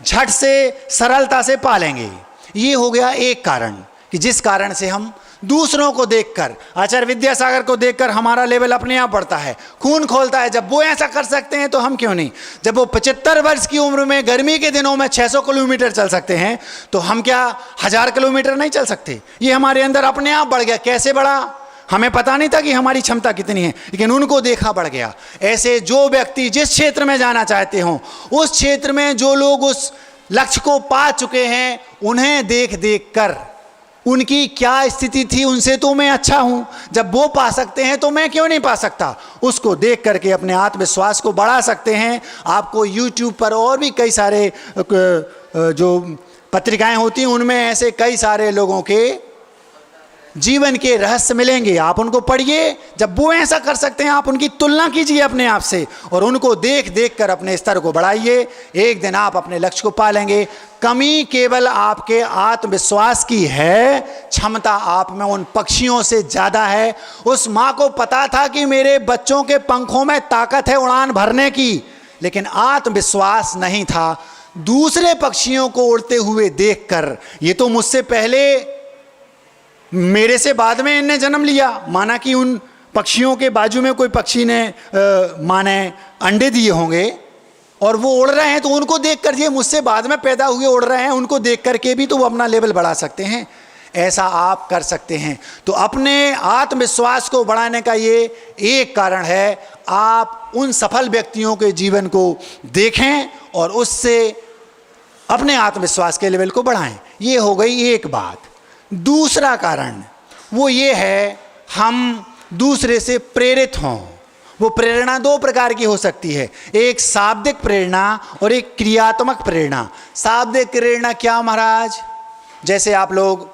झट से, सरलता से पा लेंगे। ये हो गया एक कारण कि जिस कारण से हम दूसरों को देखकर, आचार्य विद्यासागर को देखकर हमारा लेवल अपने आप बढ़ता है, खून खोलता है। जब वो ऐसा कर सकते हैं तो हम क्यों नहीं। जब वो 75 वर्ष की उम्र में गर्मी के दिनों में 600 किलोमीटर चल सकते हैं, तो हम क्या 1000 किलोमीटर नहीं चल सकते। ये हमारे अंदर अपने आप बढ़ गया। कैसे बढ़ा, हमें पता नहीं था कि हमारी क्षमता कितनी है, लेकिन उनको देखा बढ़ गया। ऐसे जो व्यक्ति जिस क्षेत्र में जाना चाहते हों, उस क्षेत्र में जो लोग उस लक्ष्य को पा चुके हैं, उन्हें देख देख कर उनकी क्या स्थिति थी, उनसे तो मैं अच्छा हूं, जब वो पा सकते हैं तो मैं क्यों नहीं पा सकता, उसको देख करके अपने आत्मविश्वास को बढ़ा सकते हैं। आपको YouTube पर और भी कई सारे जो पत्रिकाएं होती हैं, उनमें ऐसे कई सारे लोगों के जीवन के रहस्य मिलेंगे। आप उनको पढ़िए, जब वो ऐसा कर सकते हैं आप उनकी तुलना कीजिए अपने आप से और उनको देख देख कर अपने स्तर को बढ़ाइए। एक दिन आप अपने लक्ष्य को पा लेंगे। कमी केवल आपके आत्मविश्वास की है, क्षमता आप में उन पक्षियों से ज़्यादा है। उस माँ को पता था कि मेरे बच्चों के पंखों में ताकत है उड़ान भरने की, लेकिन आत्मविश्वास नहीं था। दूसरे पक्षियों को उड़ते हुए देखकर, ये तो मुझसे पहले, मेरे से बाद में इनने जन्म लिया, माना कि उन पक्षियों के बाजू में कोई पक्षी ने माने अंडे दिए होंगे और वो उड़ रहे हैं, तो उनको देख कर, ये मुझसे बाद में पैदा हुए उड़ रहे हैं, उनको देख करके भी तो वो अपना लेवल बढ़ा सकते हैं। ऐसा आप कर सकते हैं। तो अपने आत्मविश्वास को बढ़ाने का ये एक कारण है, आप उन सफल व्यक्तियों के जीवन को देखें और उससे अपने आत्मविश्वास के लेवल को बढ़ाएं। ये हो गई एक बात। दूसरा कारण वो ये है, हम दूसरे से प्रेरित हों। वो प्रेरणा दो प्रकार की हो सकती है, एक शाब्दिक प्रेरणा और एक क्रियात्मक प्रेरणा। शाब्दिक प्रेरणा क्या महाराज? जैसे आप लोग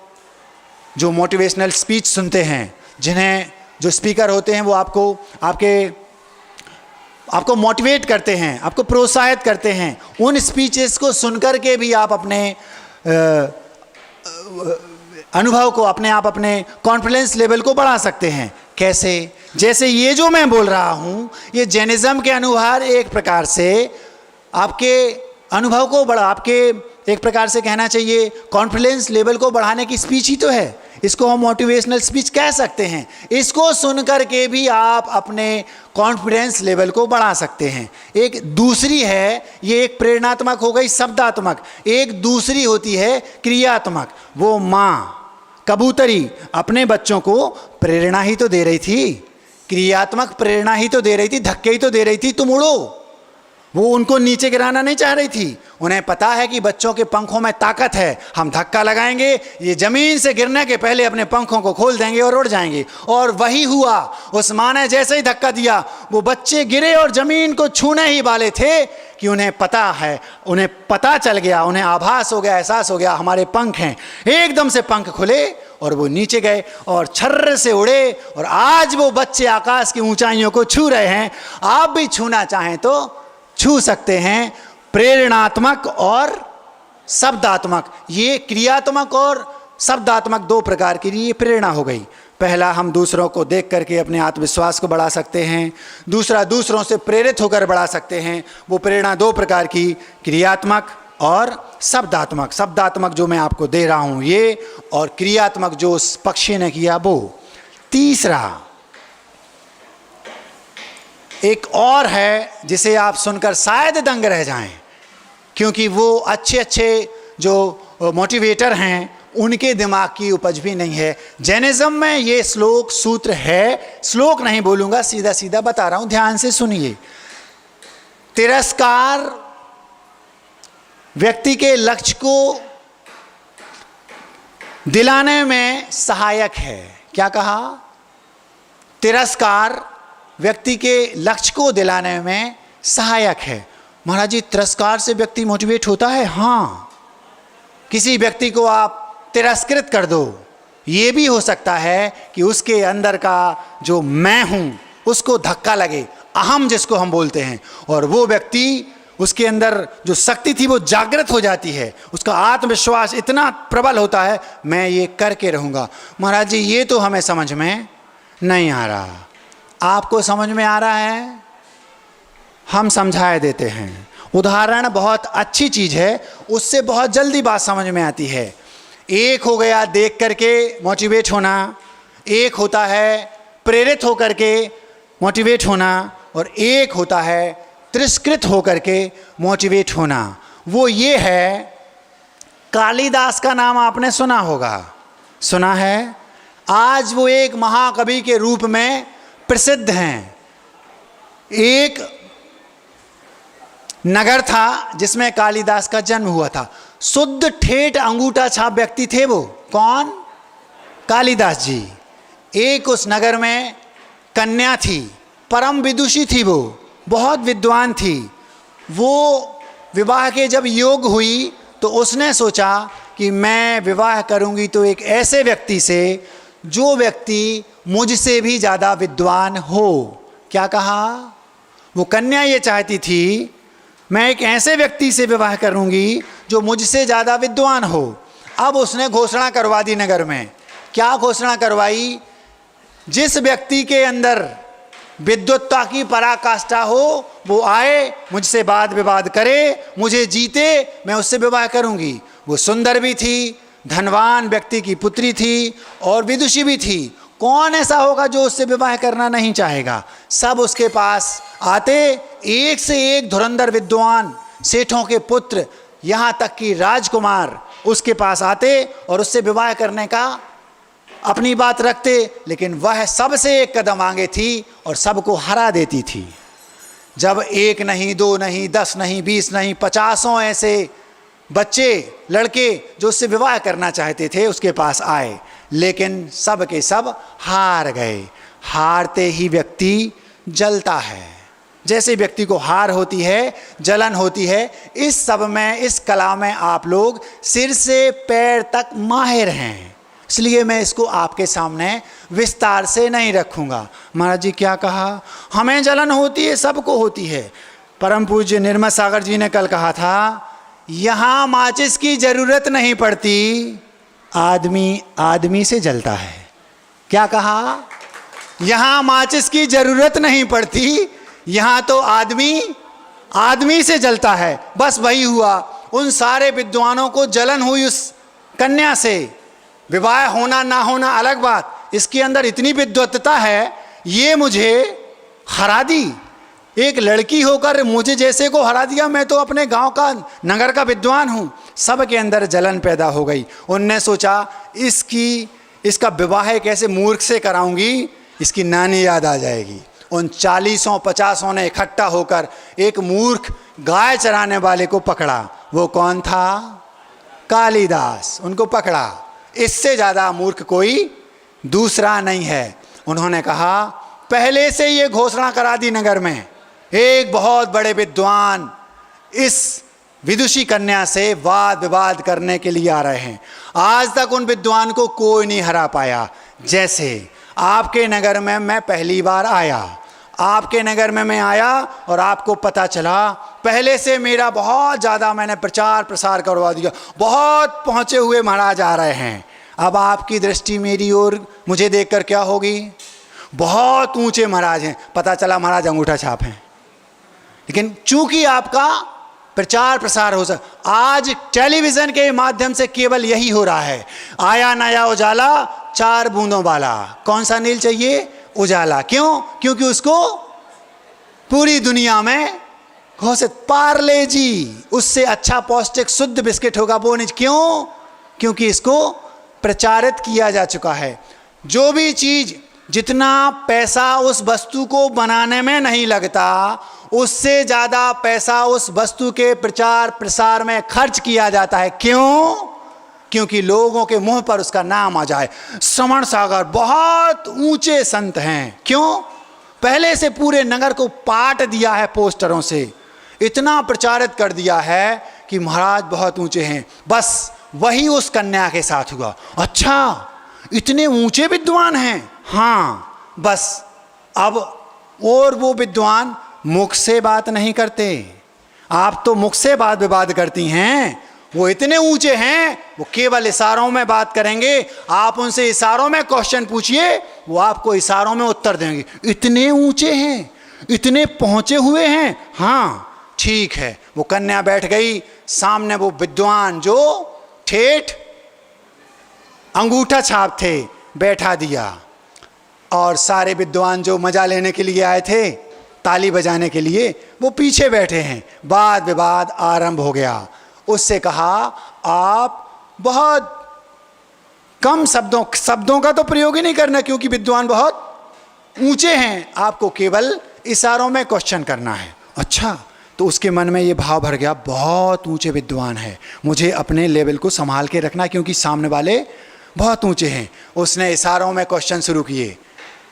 जो मोटिवेशनल स्पीच सुनते हैं, जिन्हें जो स्पीकर होते हैं वो आपको मोटिवेट करते हैं, आपको प्रोत्साहित करते हैं। उन स्पीचेस को सुनकर के भी आप अपने अनुभव को, अपने कॉन्फिडेंस लेवल को बढ़ा सकते हैं। कैसे? जैसे ये जो मैं बोल रहा हूँ, ये जैनिज्म के अनुसार एक प्रकार से आपके अनुभव को आपके एक प्रकार से कहना चाहिए कॉन्फिडेंस लेवल को बढ़ाने की स्पीच ही तो है। इसको हम मोटिवेशनल स्पीच कह सकते हैं। इसको सुनकर के भी आप अपने कॉन्फिडेंस लेवल को बढ़ा सकते हैं। एक दूसरी है, ये एक प्रेरणात्मक हो गई, शब्दात्मक। एक दूसरी होती है क्रियात्मक। वो माँ कबूतरी अपने बच्चों को प्रेरणा ही तो दे रही थी, क्रियात्मक प्रेरणा ही तो दे रही थी, धक्के ही तो दे रही थी, तुम उड़ो। वो उनको नीचे गिराना नहीं चाह रही थी। उन्हें पता है कि बच्चों के पंखों में ताकत है, हम धक्का लगाएंगे, ये जमीन से गिरने के पहले अपने पंखों को खोल देंगे और उड़ जाएंगे। और वही हुआ। उस माँ ने जैसे ही धक्का दिया, वो बच्चे गिरे और जमीन को छूने ही वाले थे कि उन्हें पता है, उन्हें पता चल गया, उन्हें आभास हो गया, एहसास हो गया, हमारे पंख हैं। एकदम से पंख खुले और वो नीचे गए और छर्र से उड़े। और आज वो बच्चे आकाश की ऊंचाइयों को छू रहे हैं। आप भी छूना चाहें तो छू सकते हैं। प्रेरणात्मक और शब्दात्मक, ये क्रियात्मक और शब्दात्मक दो प्रकार की ये प्रेरणा हो गई। पहला, हम दूसरों को देख करके अपने आत्मविश्वास को बढ़ा सकते हैं। दूसरा, दूसरों से प्रेरित होकर बढ़ा सकते हैं। वो प्रेरणा दो प्रकार की, क्रियात्मक और शब्दात्मक। शब्दात्मक जो मैं आपको दे रहा हूँ ये, और क्रियात्मक जो उस पक्षी ने किया वो। तीसरा एक और है जिसे आप सुनकर शायद दंग रह जाएं, क्योंकि वो अच्छे अच्छे जो मोटिवेटर हैं उनके दिमाग की उपज भी नहीं है। जैनिज्म में ये श्लोक सूत्र है, श्लोक नहीं बोलूँगा, सीधा सीधा बता रहा हूँ, ध्यान से सुनिए। तिरस्कार व्यक्ति के लक्ष्य को दिलाने में सहायक है। क्या कहा? तिरस्कार व्यक्ति के लक्ष्य को दिलाने में सहायक है। महाराज जी, तिरस्कार से व्यक्ति मोटिवेट होता है? हाँ, किसी व्यक्ति को आप तिरस्कृत कर दो, ये भी हो सकता है कि उसके अंदर का जो मैं हूँ उसको धक्का लगे, अहम जिसको हम बोलते हैं, और वो व्यक्ति, उसके अंदर जो शक्ति थी वो जागृत हो जाती है, उसका आत्मविश्वास इतना प्रबल होता है, मैं ये करके रहूँगा। महाराज जी ये तो हमें समझ में नहीं आ रहा, आपको समझ में आ रहा है? हम समझाए देते हैं। उदाहरण बहुत अच्छी चीज़ है, उससे बहुत जल्दी बात समझ में आती है। एक हो गया देख करके मोटिवेट होना, एक होता है प्रेरित होकर के मोटिवेट होना, और एक होता है तिरस्कृत होकर के मोटिवेट होना। वो ये है, कालिदास का नाम आपने सुना होगा, सुना है? आज वो एक महाकवि के रूप में प्रसिद्ध हैं। एक नगर था जिसमें कालिदास का जन्म हुआ था। शुद्ध ठेठ अंगूठा छाप व्यक्ति थे वो। कौन? कालिदास जी। एक उस नगर में कन्या थी, परम विदुषी थी, वो बहुत विद्वान थी। वो विवाह के जब योग हुई तो उसने सोचा कि मैं विवाह करूंगी तो एक ऐसे व्यक्ति से जो व्यक्ति मुझसे भी ज़्यादा विद्वान हो। क्या कहा? वो कन्या ये चाहती थी, मैं एक ऐसे व्यक्ति से विवाह करूंगी जो मुझसे ज़्यादा विद्वान हो। अब उसने घोषणा करवा दी नगर में। क्या घोषणा करवाई? जिस व्यक्ति के अंदर विद्वत्ता की पराकाष्ठा हो वो आए, मुझसे वाद विवाद करे, मुझे जीते, मैं उससे विवाह करूंगी। वो सुंदर भी थी, धनवान व्यक्ति की पुत्री थी और विदुषी भी थी। कौन ऐसा होगा जो उससे विवाह करना नहीं चाहेगा? सब उसके पास आते, एक से एक धुरंधर विद्वान, सेठों के पुत्र, यहाँ तक कि राजकुमार उसके पास आते और उससे विवाह करने का अपनी बात रखते। लेकिन वह सबसे एक कदम आगे थी और सबको हरा देती थी। जब एक नहीं, दो नहीं, 10 नहीं, 20 नहीं, 50 ऐसे बच्चे, लड़के जो उससे विवाह करना चाहते थे उसके पास आए, लेकिन सब के सब हार गए। हारते ही व्यक्ति जलता है। जैसे व्यक्ति को हार होती है, जलन होती है, इस सब में, इस कला में आप लोग सिर से पैर तक माहिर हैं, इसलिए मैं इसको आपके सामने विस्तार से नहीं रखूँगा। महाराज जी क्या कहा? हमें जलन होती है, सबको होती है। परम पूज्य निर्मल सागर जी ने कल कहा था, यहाँ माचिस की ज़रूरत नहीं पड़ती, आदमी आदमी से जलता है। क्या कहा? यहाँ माचिस की ज़रूरत नहीं पड़ती, यहाँ तो आदमी आदमी से जलता है। बस वही हुआ, उन सारे विद्वानों को जलन हुई उस कन्या से। विवाह होना ना होना अलग बात, इसके अंदर इतनी विद्वत्ता है, ये मुझे हरा दी। एक लड़की होकर मुझे जैसे को हरा दिया, मैं तो अपने गांव का, नगर का विद्वान हूँ। सब के अंदर जलन पैदा हो गई। उनने सोचा इसका विवाह कैसे मूर्ख से कराऊंगी, इसकी नानी याद आ जाएगी। उन 40-50 ने इकट्ठा होकर एक मूर्ख गाय चराने वाले को पकड़ा। वो कौन था? कालिदास। उनको पकड़ा। इससे ज़्यादा मूर्ख कोई दूसरा नहीं है। उन्होंने कहा, पहले से ये घोषणा करा दी नगर में, एक बहुत बड़े विद्वान इस विदुषी कन्या से वाद विवाद करने के लिए आ रहे हैं। आज तक उन विद्वान को कोई नहीं हरा पाया। जैसे आपके नगर में मैं पहली बार आया, आपके नगर में मैं आया और आपको पता चला, पहले से मेरा बहुत ज़्यादा मैंने प्रचार प्रसार करवा दिया, बहुत पहुँचे हुए महाराज आ रहे हैं। अब आपकी दृष्टि मेरी ओर मुझे देखकर क्या होगी? बहुत ऊंचे महाराज हैं। पता चला महाराज अंगूठा छाप हैं। लेकिन चूंकि आपका प्रचार प्रसार हो आज टेलीविज़न के माध्यम से केवल यही हो रहा है। आया नया उजाला 4 बूंदों वाला। कौन सा नील चाहिए? उजाला। क्यों? क्योंकि उसको पूरी दुनिया में घोषित, पार्ले जी उससे अच्छा पौष्टिक शुद्ध बिस्किट होगा वो नहीं। क्यों? क्योंकि इसको प्रचारित किया जा चुका है। जो भी चीज़, जितना पैसा उस वस्तु को बनाने में नहीं लगता, उससे ज़्यादा पैसा उस वस्तु के प्रचार प्रसार में खर्च किया जाता है। क्यों? क्योंकि लोगों के मुंह पर उसका नाम आ जाए। श्रवण सागर बहुत ऊंचे संत हैं। क्यों? पहले से पूरे नगर को पाट दिया है पोस्टरों से, इतना प्रचारित कर दिया है कि महाराज बहुत ऊंचे हैं। बस वही उस कन्या के साथ हुआ। अच्छा, इतने ऊंचे विद्वान हैं? हाँ, बस अब और वो विद्वान मुख से बात नहीं करते, आप तो मुख से बात विवाद करती हैं। वो इतने ऊंचे हैं, वो केवल इशारों में बात करेंगे। आप उनसे इशारों में क्वेश्चन पूछिए, वो आपको इशारों में उत्तर देंगे। इतने ऊंचे हैं, इतने पहुंचे हुए हैं। हाँ ठीक है। वो कन्या बैठ गई सामने, वो विद्वान जो ठेठ अंगूठा छाप थे बैठा दिया, और सारे विद्वान जो मजा लेने के लिए आए थे, ताली बजाने के लिए, वो पीछे बैठे हैं। वाद विवाद आरंभ हो गया। उससे कहा, आप बहुत कम शब्दों का तो प्रयोग ही नहीं करना, क्योंकि विद्वान बहुत ऊंचे हैं, आपको केवल इशारों में क्वेश्चन करना है। अच्छा, तो उसके मन में ये भाव भर गया, बहुत ऊंचे विद्वान है, मुझे अपने लेवल को संभाल के रखना, क्योंकि सामने वाले बहुत ऊंचे हैं। उसने इशारों में क्वेश्चन शुरू किए।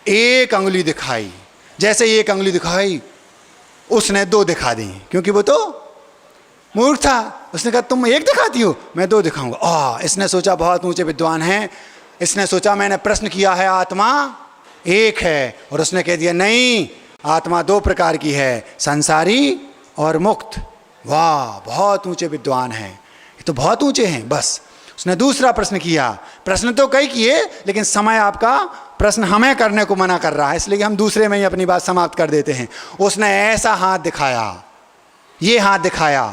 एक अंगुली दिखाई, जैसे ही एक अंगुली दिखाई उसने दो दिखा दी, क्योंकि वो तो मूर्ख था। उसने कहा, तुम एक दिखाती हो, मैं दो दिखाऊंगा। इसने सोचा बहुत ऊंचे विद्वान हैं, इसने सोचा मैंने प्रश्न किया है आत्मा एक है, और उसने कह दिया नहीं, आत्मा दो प्रकार की है, संसारी और मुक्त। वाह, बहुत ऊंचे विद्वान हैं, ये तो बहुत ऊंचे हैं। बस उसने दूसरा प्रश्न किया। प्रश्न तो कई किए, लेकिन समय आपका प्रश्न हमें करने को मना कर रहा है, इसलिए हम दूसरे में ही अपनी बात समाप्त कर देते हैं। उसने ऐसा हाथ दिखाया, ये हाथ दिखाया,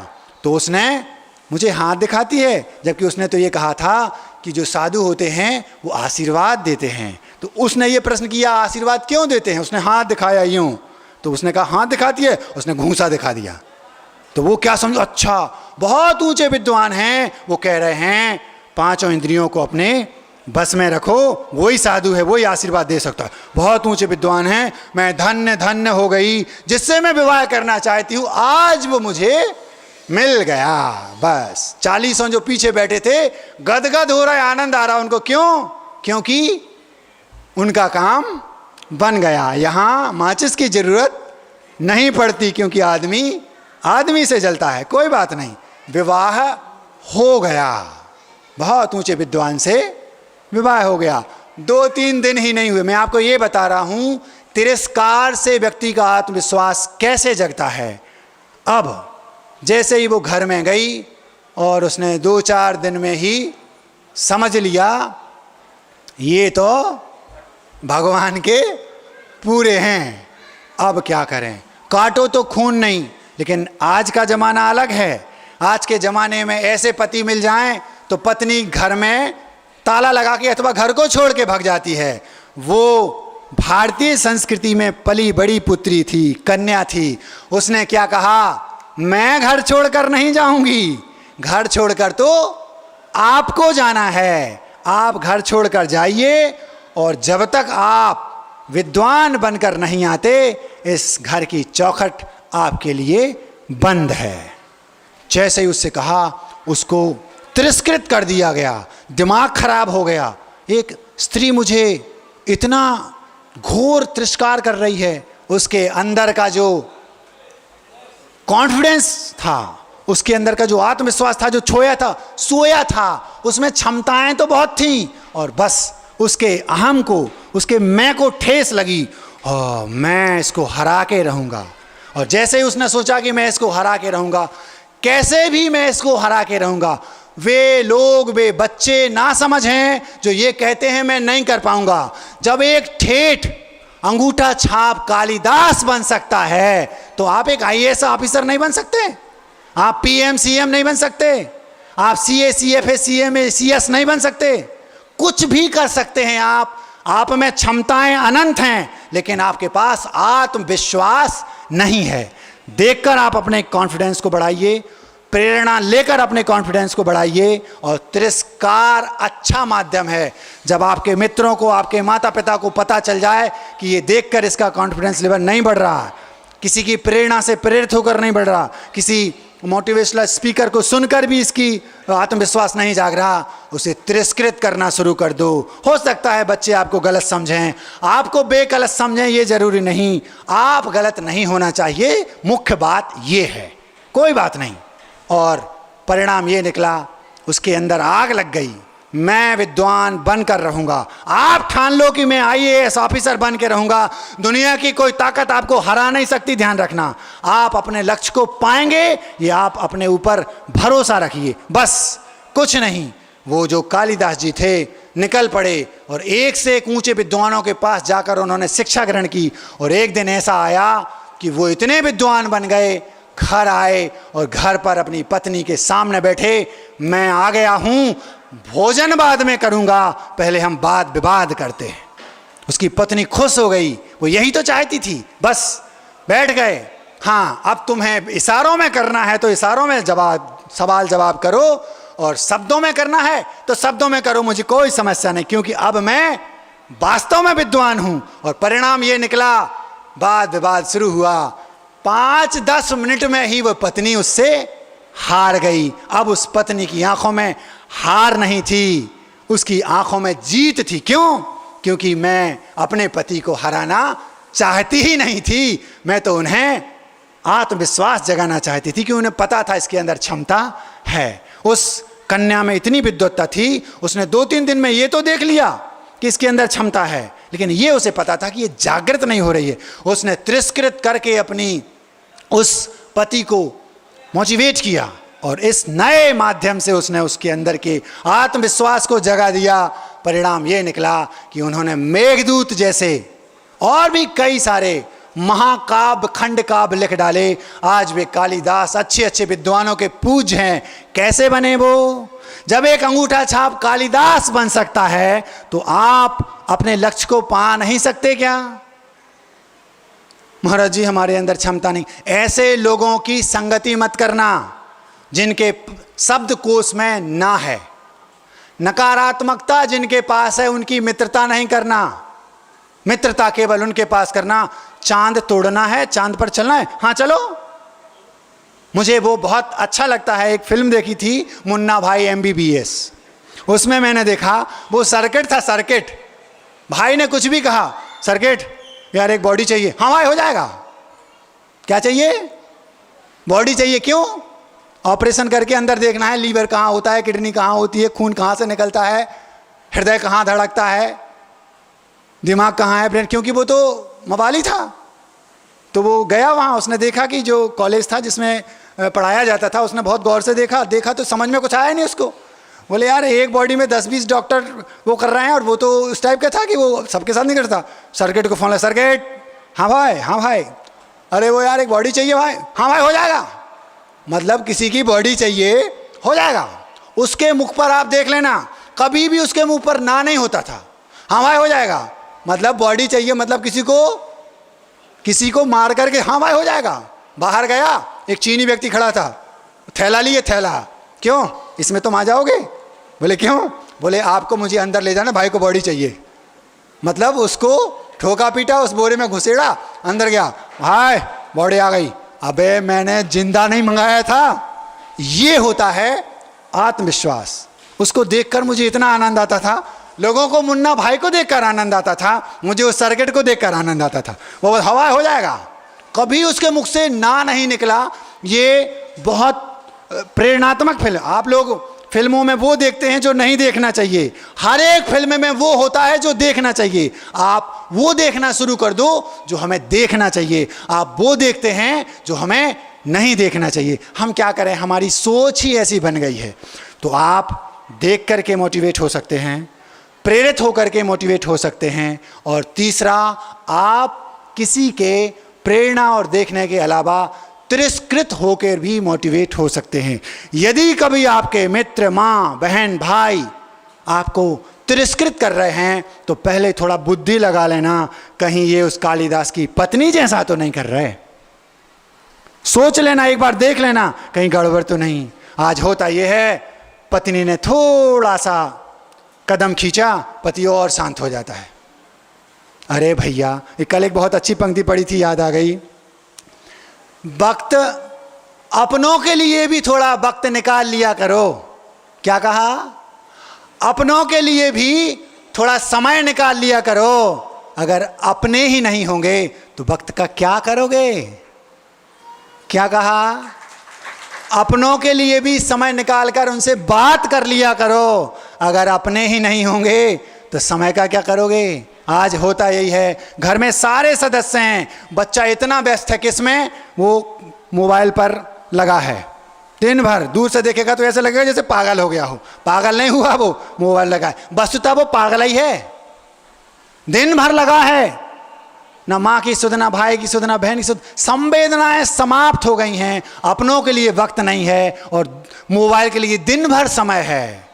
तो उसने मुझे हाथ दिखाती है, जबकि उसने तो ये कहा था कि जो साधु होते हैं वो आशीर्वाद देते हैं। तो उसने ये प्रश्न किया, आशीर्वाद क्यों देते हैं? उसने हाथ दिखाया यूं, तो उसने कहा हाथ दिखाती है, उसने घूंसा दिखा दिया। तो वो क्या समझो, अच्छा बहुत ऊंचे विद्वान हैं, वो कह रहे हैं पांचों इंद्रियों को अपने बस में रखो, वही साधु है, वही आशीर्वाद दे सकता है। बहुत ऊंचे विद्वान हैं, मैं धन्य धन्य हो गई, जिससे मैं विवाह करना चाहती हूँ आज वो मुझे मिल गया। बस 40 जो पीछे बैठे थे गदगद हो रहा है, आनंद आ रहा उनको। क्यों? क्योंकि उनका काम बन गया। यहाँ माचिस की जरूरत नहीं पड़ती, क्योंकि आदमी आदमी से जलता है। कोई बात नहीं, विवाह हो गया, बहुत ऊंचे विद्वान से विवाह हो गया। 2-3 दिन ही नहीं हुए। मैं आपको ये बता रहा हूँ तिरस्कार से व्यक्ति का आत्मविश्वास कैसे जगता है। अब जैसे ही वो घर में गई और उसने 2-4 दिन में ही समझ लिया ये तो भगवान के पूरे हैं, अब क्या करें, काटो तो खून नहीं। लेकिन आज का ज़माना अलग है। आज के ज़माने में ऐसे पति मिल जाएं तो पत्नी घर में ताला लगा के अथवा घर को छोड़ के भाग जाती है। वो भारतीय संस्कृति में पली बड़ी पुत्री थी, कन्या थी। उसने क्या कहा, मैं घर छोड़कर नहीं जाऊंगी, घर छोड़कर तो आपको जाना है, आप घर छोड़कर जाइए, और जब तक आप विद्वान बनकर नहीं आते इस घर की चौखट आपके लिए बंद है। जैसे ही उससे कहा उसको तिरस्कृत कर दिया गया, दिमाग खराब हो गया। एक स्त्री मुझे इतना घोर तिरस्कार कर रही है, उसके अंदर का जो कॉन्फिडेंस था, उसके अंदर का जो आत्मविश्वास था, जो सोया था, उसमें क्षमताएं तो बहुत थीं, और बस उसके अहम को, उसके मैं को ठेस लगी, और मैं इसको हरा के रहूँगा। और जैसे ही उसने सोचा कि मैं इसको हरा के रहूँगा, कैसे भी मैं इसको हरा के रहूँगा, वे लोग, वे बच्चे ना समझ हैं जो ये कहते हैं मैं नहीं कर पाऊँगा। जब एक ठेठ अंगूठा छाप कालिदास बन सकता है, तो आप एक IAS ऑफिसर नहीं बन सकते, आप PM CM नहीं बन सकते, आप CA CFA CMA CS नहीं बन सकते। कुछ भी कर सकते हैं आप में क्षमताएं अनंत हैं, लेकिन आपके पास आत्मविश्वास नहीं है। देखकर आप अपने कॉन्फिडेंस को बढ़ाइए, प्रेरणा लेकर अपने कॉन्फिडेंस को बढ़ाइए। और तिरस्कार अच्छा माध्यम है। जब आपके मित्रों को, आपके माता पिता को पता चल जाए कि ये देखकर इसका कॉन्फिडेंस लेवल नहीं बढ़ रहा, किसी की प्रेरणा से प्रेरित होकर नहीं बढ़ रहा, किसी मोटिवेशनल स्पीकर को सुनकर भी इसकी आत्मविश्वास नहीं जाग रहा, उसे तिरस्कृत करना शुरू कर दो। हो सकता है बच्चे आपको गलत समझें, आपको बेगलत समझें, ये जरूरी नहीं। आप गलत नहीं होना चाहिए, मुख्य बात ये है, कोई बात नहीं। और परिणाम ये निकला, उसके अंदर आग लग गई। मैं विद्वान बनकर रहूंगा। आप ठान लो कि मैं IAS ऑफिसर बन के रहूंगा, दुनिया की कोई ताकत आपको हरा नहीं सकती। ध्यान रखना, आप अपने लक्ष्य को पाएंगे, ये आप अपने ऊपर भरोसा रखिए, बस कुछ नहीं। वो जो कालिदास जी थे निकल पड़े और एक से एक ऊंचे विद्वानों के पास जाकर उन्होंने शिक्षा ग्रहण की। और एक दिन ऐसा आया कि वो इतने विद्वान बन गए, घर आए और घर पर अपनी पत्नी के सामने बैठे। मैं आ गया हूं, भोजन बाद में करूंगा, पहले हम वाद विवाद करते हैं। उसकी पत्नी खुश हो गई, वो यही तो चाहती थी। बस बैठ गए। हाँ, अब तुम्हें इशारों में करना है तो इशारों में सवाल जवाब करो, और शब्दों में करना है तो शब्दों में करो, मुझे कोई समस्या नहीं, क्योंकि अब मैं वास्तव में विद्वान हूं। और परिणाम ये निकला, वाद विवाद शुरू हुआ। 5-10 मिनट में ही वह पत्नी उससे हार गई। अब उस पत्नी की आंखों में हार नहीं थी, उसकी आंखों में जीत थी। क्यों? क्योंकि मैं अपने पति को हराना चाहती ही नहीं थी, मैं तो उन्हें आत्मविश्वास जगाना चाहती थी कि उन्हें पता था इसके अंदर क्षमता है। उस कन्या में इतनी विद्वत्ता थी, उसने 2-3 दिन में ये तो देख लिया कि इसके अंदर क्षमता है, लेकिन ये उसे पता था कि ये जागृत नहीं हो रही है। उसने तिरस्कृत करके अपनी उस पति को मोटिवेट किया और इस नए माध्यम से उसने उसके अंदर के आत्मविश्वास को जगा दिया। परिणाम ये निकला कि उन्होंने मेघदूत जैसे और भी कई सारे महाकाव्य खंड काव्य लिख डाले। आज वे कालिदास अच्छे अच्छे विद्वानों के पूज्य हैं। कैसे बने वो? जब एक अंगूठा छाप कालिदास बन सकता है तो आप अपने लक्ष्य को पा नहीं सकते क्या? महाराज जी, हमारे अंदर क्षमता नहीं। ऐसे लोगों की संगति मत करना जिनके शब्दकोश में ना है। नकारात्मकता जिनके पास है उनकी मित्रता नहीं करना। मित्रता केवल उनके पास करना। चांद तोड़ना है, चांद पर चलना है, हाँ चलो। मुझे वो बहुत अच्छा लगता है, एक फिल्म देखी थी मुन्ना भाई MBBS। उसमें मैंने देखा वो सर्किट था, सर्किट। भाई ने कुछ भी कहा, सर्किट यार एक बॉडी चाहिए, हाँ भाई हो जाएगा। क्या चाहिए? बॉडी चाहिए। क्यों? ऑपरेशन करके अंदर देखना है, लीवर कहाँ होता है, किडनी कहाँ होती है, खून कहाँ से निकलता है, हृदय कहाँ धड़कता है, दिमाग कहाँ है, ब्रेन। क्योंकि वो तो मवाली था, तो वो गया वहाँ, उसने देखा कि जो कॉलेज था जिसमें पढ़ाया जाता था, उसने बहुत गौर से देखा तो समझ में कुछ आया नहीं उसको। बोले यार एक बॉडी में 10-20 डॉक्टर वो कर रहे हैं, और वो तो उस टाइप का था कि वो सबके साथ नहीं करता। सर्किट को फोन लगा, सर्किट हाँ भाई, हाँ भाई, अरे वो यार एक बॉडी चाहिए भाई, हाँ भाई हो जाएगा। मतलब किसी की बॉडी चाहिए, हो जाएगा। उसके मुख पर आप देख लेना, कभी भी उसके मुंह पर ना नहीं होता था, हाँ भाई हो जाएगा। मतलब बॉडी चाहिए, मतलब किसी को मार करके हाँ भाई हो जाएगा। बाहर गया, एक चीनी व्यक्ति खड़ा था, थैला लिए, थैला क्यों, इसमें तुम आ जाओगे? बोले क्यों? बोले आपको मुझे अंदर ले जाना, भाई को बॉडी चाहिए। मतलब उसको ठोका पीटा, उस बोरे में घुसेड़ा, अंदर गया, भाई बॉडी आ गई। अबे मैंने जिंदा नहीं मंगाया था। ये होता है आत्मविश्वास। उसको देखकर मुझे इतना आनंद आता था, लोगों को मुन्ना भाई को देखकर आनंद आता था, मुझे उस सर्किट को देखकर आनंद आता था। वो हवा हो जाएगा, कभी उसके मुख से ना नहीं निकला। ये बहुत प्रेरणात्मक फिल्म। आप लोग फिल्मों में वो देखते हैं जो नहीं देखना चाहिए, हर एक फिल्म में वो होता है जो देखना चाहिए। आप वो देखना शुरू कर दो जो हमें देखना चाहिए, आप वो देखते हैं जो हमें नहीं देखना चाहिए। हम क्या करें, हमारी सोच ही ऐसी बन गई है। तो आप देख करके मोटिवेट हो सकते हैं, प्रेरित होकर के मोटिवेट हो सकते हैं। और तीसरा, आप किसी के प्रेरणा और देखने के अलावा तिरस्कृत होकर भी मोटिवेट हो सकते हैं। यदि कभी आपके मित्र, माँ, बहन, भाई आपको तिरस्कृत कर रहे हैं तो पहले थोड़ा बुद्धि लगा लेना, कहीं ये उस कालिदास की पत्नी जैसा तो नहीं कर रहे। सोच लेना, एक बार देख लेना कहीं गड़बड़ तो नहीं। आज होता यह है, पत्नी ने थोड़ा सा कदम खींचा, पति और शांत हो जाता है। अरे भैया, कल एक बहुत अच्छी पंक्ति पढ़ी थी, याद आ गई। वक्त अपनों के लिए भी थोड़ा वक्त निकाल लिया करो। क्या कहा? अपनों के लिए भी थोड़ा समय निकाल लिया करो। अगर अपने ही नहीं होंगे तो वक्त का क्या करोगे? क्या कहा? अपनों के लिए भी समय निकालकर उनसे बात कर लिया करो। अगर अपने ही नहीं होंगे तो समय का क्या करोगे? आज होता यही है, घर में सारे सदस्य हैं, बच्चा इतना व्यस्त है किसमें, वो मोबाइल पर लगा है। दिन भर दूर से देखेगा तो ऐसा लगेगा जैसे पागल हो गया हो। पागल नहीं हुआ, वो मोबाइल लगा है, वस्तुतः वो पागल ही है। दिन भर लगा है, ना माँ की सुध, ना भाई की सुध, ना बहन की सुध, संवेदनाएं समाप्त हो गई हैं। अपनों के लिए वक्त नहीं है और मोबाइल के लिए दिन भर समय है।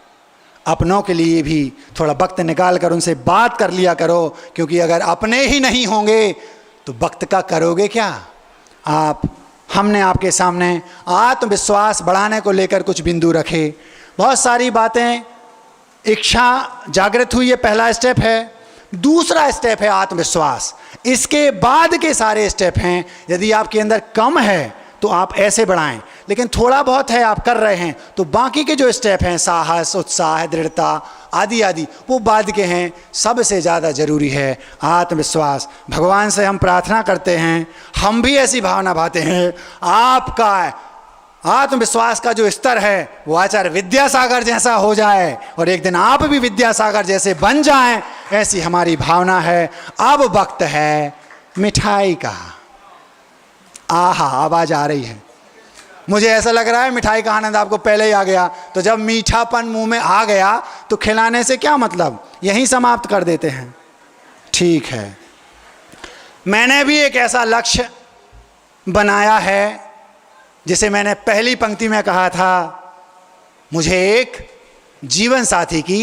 अपनों के लिए भी थोड़ा वक्त निकाल कर उनसे बात कर लिया करो, क्योंकि अगर अपने ही नहीं होंगे तो वक्त का करोगे क्या आप। हमने आपके सामने आत्मविश्वास बढ़ाने को लेकर कुछ बिंदु रखे, बहुत सारी बातें, इच्छा जागृत हुई, ये पहला स्टेप है। दूसरा स्टेप है आत्मविश्वास। इसके बाद के सारे स्टेप हैं, यदि आपके अंदर कम है तो आप ऐसे बढ़ाएं, लेकिन थोड़ा बहुत है आप कर रहे हैं तो बाकी के जो स्टेप हैं, साहस, उत्साह, दृढ़ता आदि आदि, वो बाद के हैं। सबसे ज़्यादा जरूरी है आत्मविश्वास। भगवान से हम प्रार्थना करते हैं, हम भी ऐसी भावना भाते हैं, आपका आत्मविश्वास का जो स्तर है वो आचार्य विद्यासागर जैसा हो जाए और एक दिन आप भी विद्यासागर जैसे बन जाएं, ऐसी हमारी भावना है। अब वक्त है मिठाई का। आहा, आवाज आ रही है। मुझे ऐसा लग रहा है मिठाई का आनंद आपको पहले ही आ गया। तो जब मीठापन मुंह में आ गया तो खिलाने से क्या मतलब, यहीं समाप्त कर देते हैं। ठीक है, मैंने भी एक ऐसा लक्ष्य बनाया है जिसे मैंने पहली पंक्ति में कहा था, मुझे एक जीवन साथी की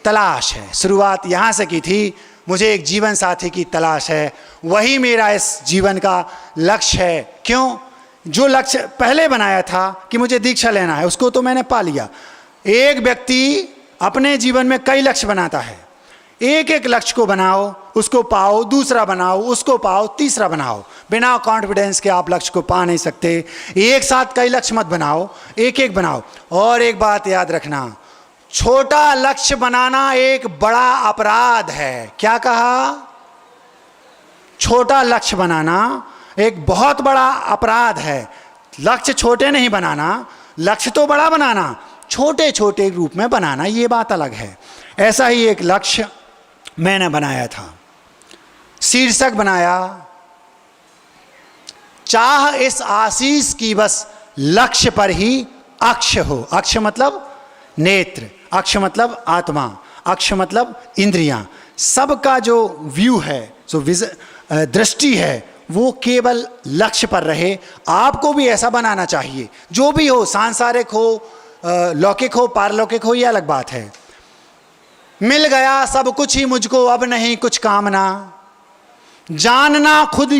तलाश है। शुरुआत यहाँ से की थी, मुझे एक जीवन साथी की तलाश है, वही मेरा इस जीवन का लक्ष्य है। क्यों? जो लक्ष्य पहले बनाया था कि मुझे दीक्षा लेना है, उसको तो मैंने पा लिया। एक व्यक्ति अपने जीवन में कई लक्ष्य बनाता है, एक एक लक्ष्य को बनाओ, उसको पाओ, दूसरा बनाओ, उसको पाओ, तीसरा बनाओ। बिना कॉन्फिडेंस के आप लक्ष्य को पा नहीं सकते। एक साथ कई लक्ष्य मत बनाओ, एक एक बनाओ। और एक बात याद रखना, छोटा लक्ष्य बनाना एक बड़ा अपराध है। क्या कहा? छोटा लक्ष्य बनाना एक बहुत बड़ा अपराध है। लक्ष्य छोटे नहीं बनाना, लक्ष्य तो बड़ा बनाना, छोटे छोटे रूप में बनाना, ये बात अलग है। ऐसा ही एक लक्ष्य मैंने बनाया था, शीर्षक बनाया, चाह इस आशीष की बस लक्ष्य पर ही अक्ष हो। अक्ष मतलब नेत्र, अक्ष मतलब आत्मा, अक्ष मतलब इंद्रियां। सबका जो व्यू है, जो दृष्टि है, वो केवल लक्ष्य पर रहे। आपको भी ऐसा बनाना चाहिए। जो भी हो, सांसारिक हो, लौकिक हो, पारलौकिक हो, ये अलग बात है। मिल गया सब कुछ ही मुझको, अब नहीं कुछ कामना, जानना खुद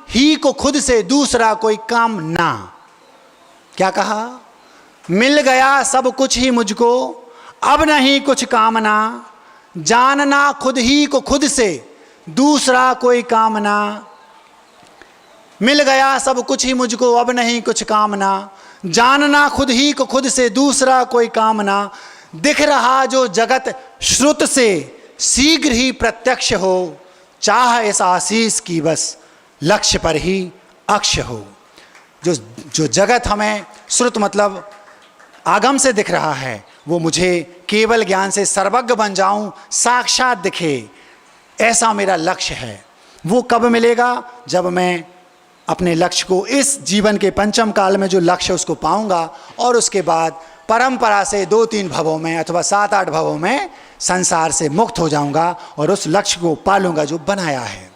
ही को खुद से दूसरा कोई काम ना। क्या कहा? मिल गया सब कुछ ही मुझको, अब नहीं कुछ कामना, जानना खुद ही को खुद से दूसरा कोई कामना। मिल गया सब कुछ ही मुझको, अब नहीं कुछ कामना, जानना खुद ही को खुद से दूसरा कोई कामना। दिख रहा जो जगत श्रुत से शीघ्र ही प्रत्यक्ष हो, चाह इस आशीष की बस लक्ष्य पर ही अक्ष हो। जो जगत हमें श्रुत मतलब आगम से दिख रहा है, वो मुझे केवल ज्ञान से सर्वज्ञ बन जाऊं, साक्षात दिखे, ऐसा मेरा लक्ष्य है। वो कब मिलेगा? जब मैं अपने लक्ष्य को, इस जीवन के पंचम काल में जो लक्ष्य उसको पाऊंगा, और उसके बाद परंपरा से 2-3 भवों में अथवा 7-8 भवों में संसार से मुक्त हो जाऊंगा और उस लक्ष्य को पालूंगा जो बनाया है।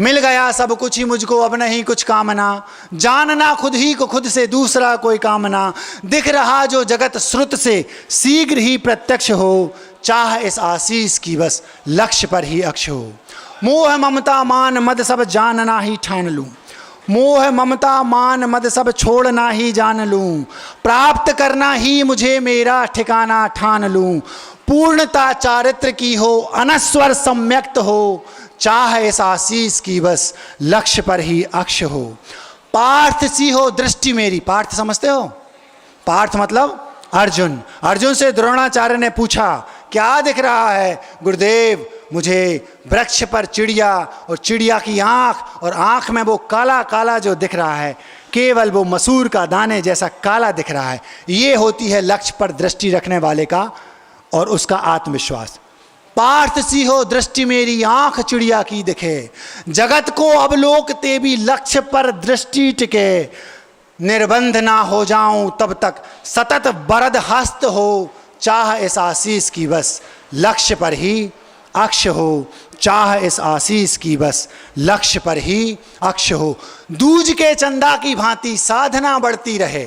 मिल गया सब कुछ ही मुझको, अब नहीं कुछ कामना, जानना खुद ही को खुद से दूसरा कोई कामना। दिख रहा जो जगत श्रुत से शीघ्र ही प्रत्यक्ष हो, चाह इस आशीष की बस लक्ष्य पर ही अक्ष हो। मोह ममता मान मद सब जानना ही ठान लूं, मोह ममता मान मद सब छोड़ना ही जान लूं, प्राप्त करना ही मुझे मेरा ठिकाना ठान लूं। पूर्णता चारित्र की हो, अनस्वर सम्यक्त हो, चाह इस आशीष की बस लक्ष्य पर ही अक्ष हो। पार्थ सी हो दृष्टि मेरी। पार्थ समझते हो? पार्थ मतलब अर्जुन। अर्जुन से द्रोणाचार्य ने पूछा, क्या दिख रहा है? गुरुदेव, मुझे वृक्ष पर चिड़िया और चिड़िया की आंख, और आंख में वो काला काला जो दिख रहा है, केवल वो मसूर का दाने जैसा काला दिख रहा है। ये होती है लक्ष्य पर दृष्टि रखने वाले का और उसका आत्मविश्वास। पार्थ सी हो दृष्टि मेरी आंख चिड़िया की दिखे, जगत को अवलोकते भी लक्ष्य पर दृष्टि टिके। निर्बंध ना हो जाऊं तब तक सतत बरद हस्त हो, चाह इस आशीष की बस लक्ष्य पर ही अक्ष हो। चाह इस आशीष की बस लक्ष्य पर ही अक्ष हो। दूज के चंदा की भांति साधना बढ़ती रहे।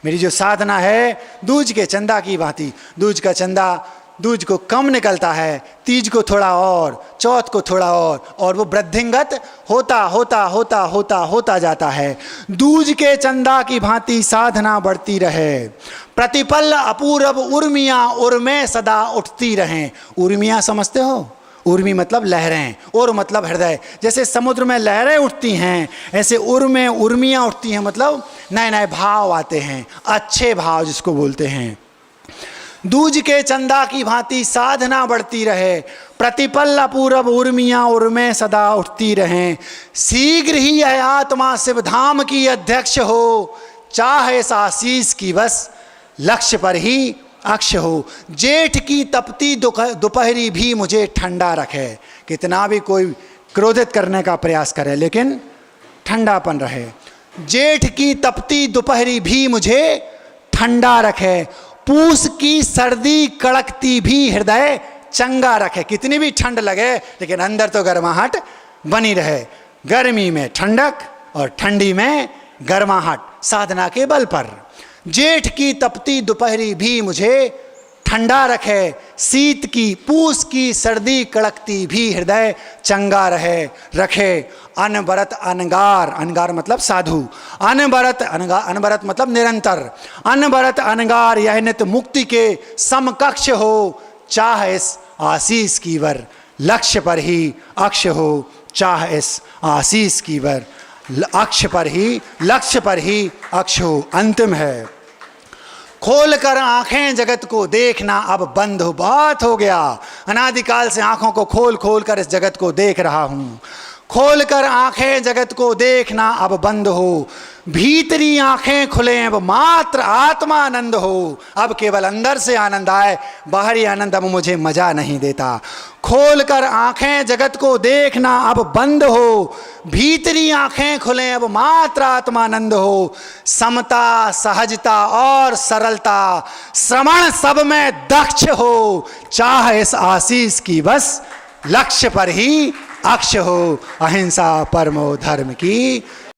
मेरी जो साधना है दूज के चंदा की भांति। दूज का चंदा दूज को कम निकलता है, तीज को थोड़ा और, चौथ को थोड़ा और वो वृद्धिंगत होता होता होता होता होता जाता है। दूज के चंदा की भांति साधना बढ़ती रहे। प्रतिपल अपूर्व उर्मियाँ उर्मे सदा उठती रहें। उर्मियाँ समझते हो? उर्मी मतलब लहरें, और मतलब हृदय। जैसे समुद्र में लहरें उठती हैं ऐसे उर में उर्मियाँ उठती हैं, मतलब नए नए भाव आते हैं, अच्छे भाव जिसको बोलते हैं। दूज के चंदा की भांति साधना बढ़ती रहे। प्रतिपल अपूर्व उर्मियाँ उर्मे सदा उठती रहें। शीघ्र ही यह आत्मा शिव धाम की अध्यक्ष हो, चाह इस आशीष की बस लक्ष्य पर ही अक्ष हो। जेठ की तपती दोपहरी भी मुझे ठंडा रखे। कितना भी कोई क्रोधित करने का प्रयास करे लेकिन ठंडापन रहे। जेठ की तपती दोपहरी भी मुझे ठंडा रखे। पूस की सर्दी कड़कती भी हृदय चंगा रखे। कितनी भी ठंड लगे लेकिन अंदर तो गर्माहट बनी रहे। गर्मी में ठंडक और ठंडी में गर्माहट साधना के बल पर। जेठ की तपती दोपहरी भी मुझे ठंडा रखे। शीत की पूस की सर्दी कड़कती भी हृदय चंगा रखे। अनबरत अनगार, अनगार मतलब साधु, अनबरत अनबरत मतलब निरंतर। अनबरत अनगार यह नित मुक्ति के समकक्ष हो, चाह इस आशीष की वर लक्ष्य पर ही अक्ष हो। चाह इस आशीष की वर अक्ष पर ही लक्ष्य पर ही अक्ष हो। अंतिम है, खोल कर आंखें जगत को देखना अब बंद हो। बहुत हो गया, अनादिकाल से आंखों को खोल खोल कर इस जगत को देख रहा हूँ। खोल कर आंखें जगत को देखना अब बंद हो। भीतरी आंखें खुले अब मात्र आत्मा आनंद हो। अब केवल अंदर से आनंद आए, बाहरी आनंद अब मुझे मजा नहीं देता। खोल कर आंखें जगत को देखना अब बंद हो। भीतरी आंखें खुले अब मात्र आत्मानंद हो। समता सहजता और सरलता श्रवण सब में दक्ष हो। चाह इस आशीष की बस लक्ष्य पर ही अक्ष हो। अहिंसा परमो धर्म की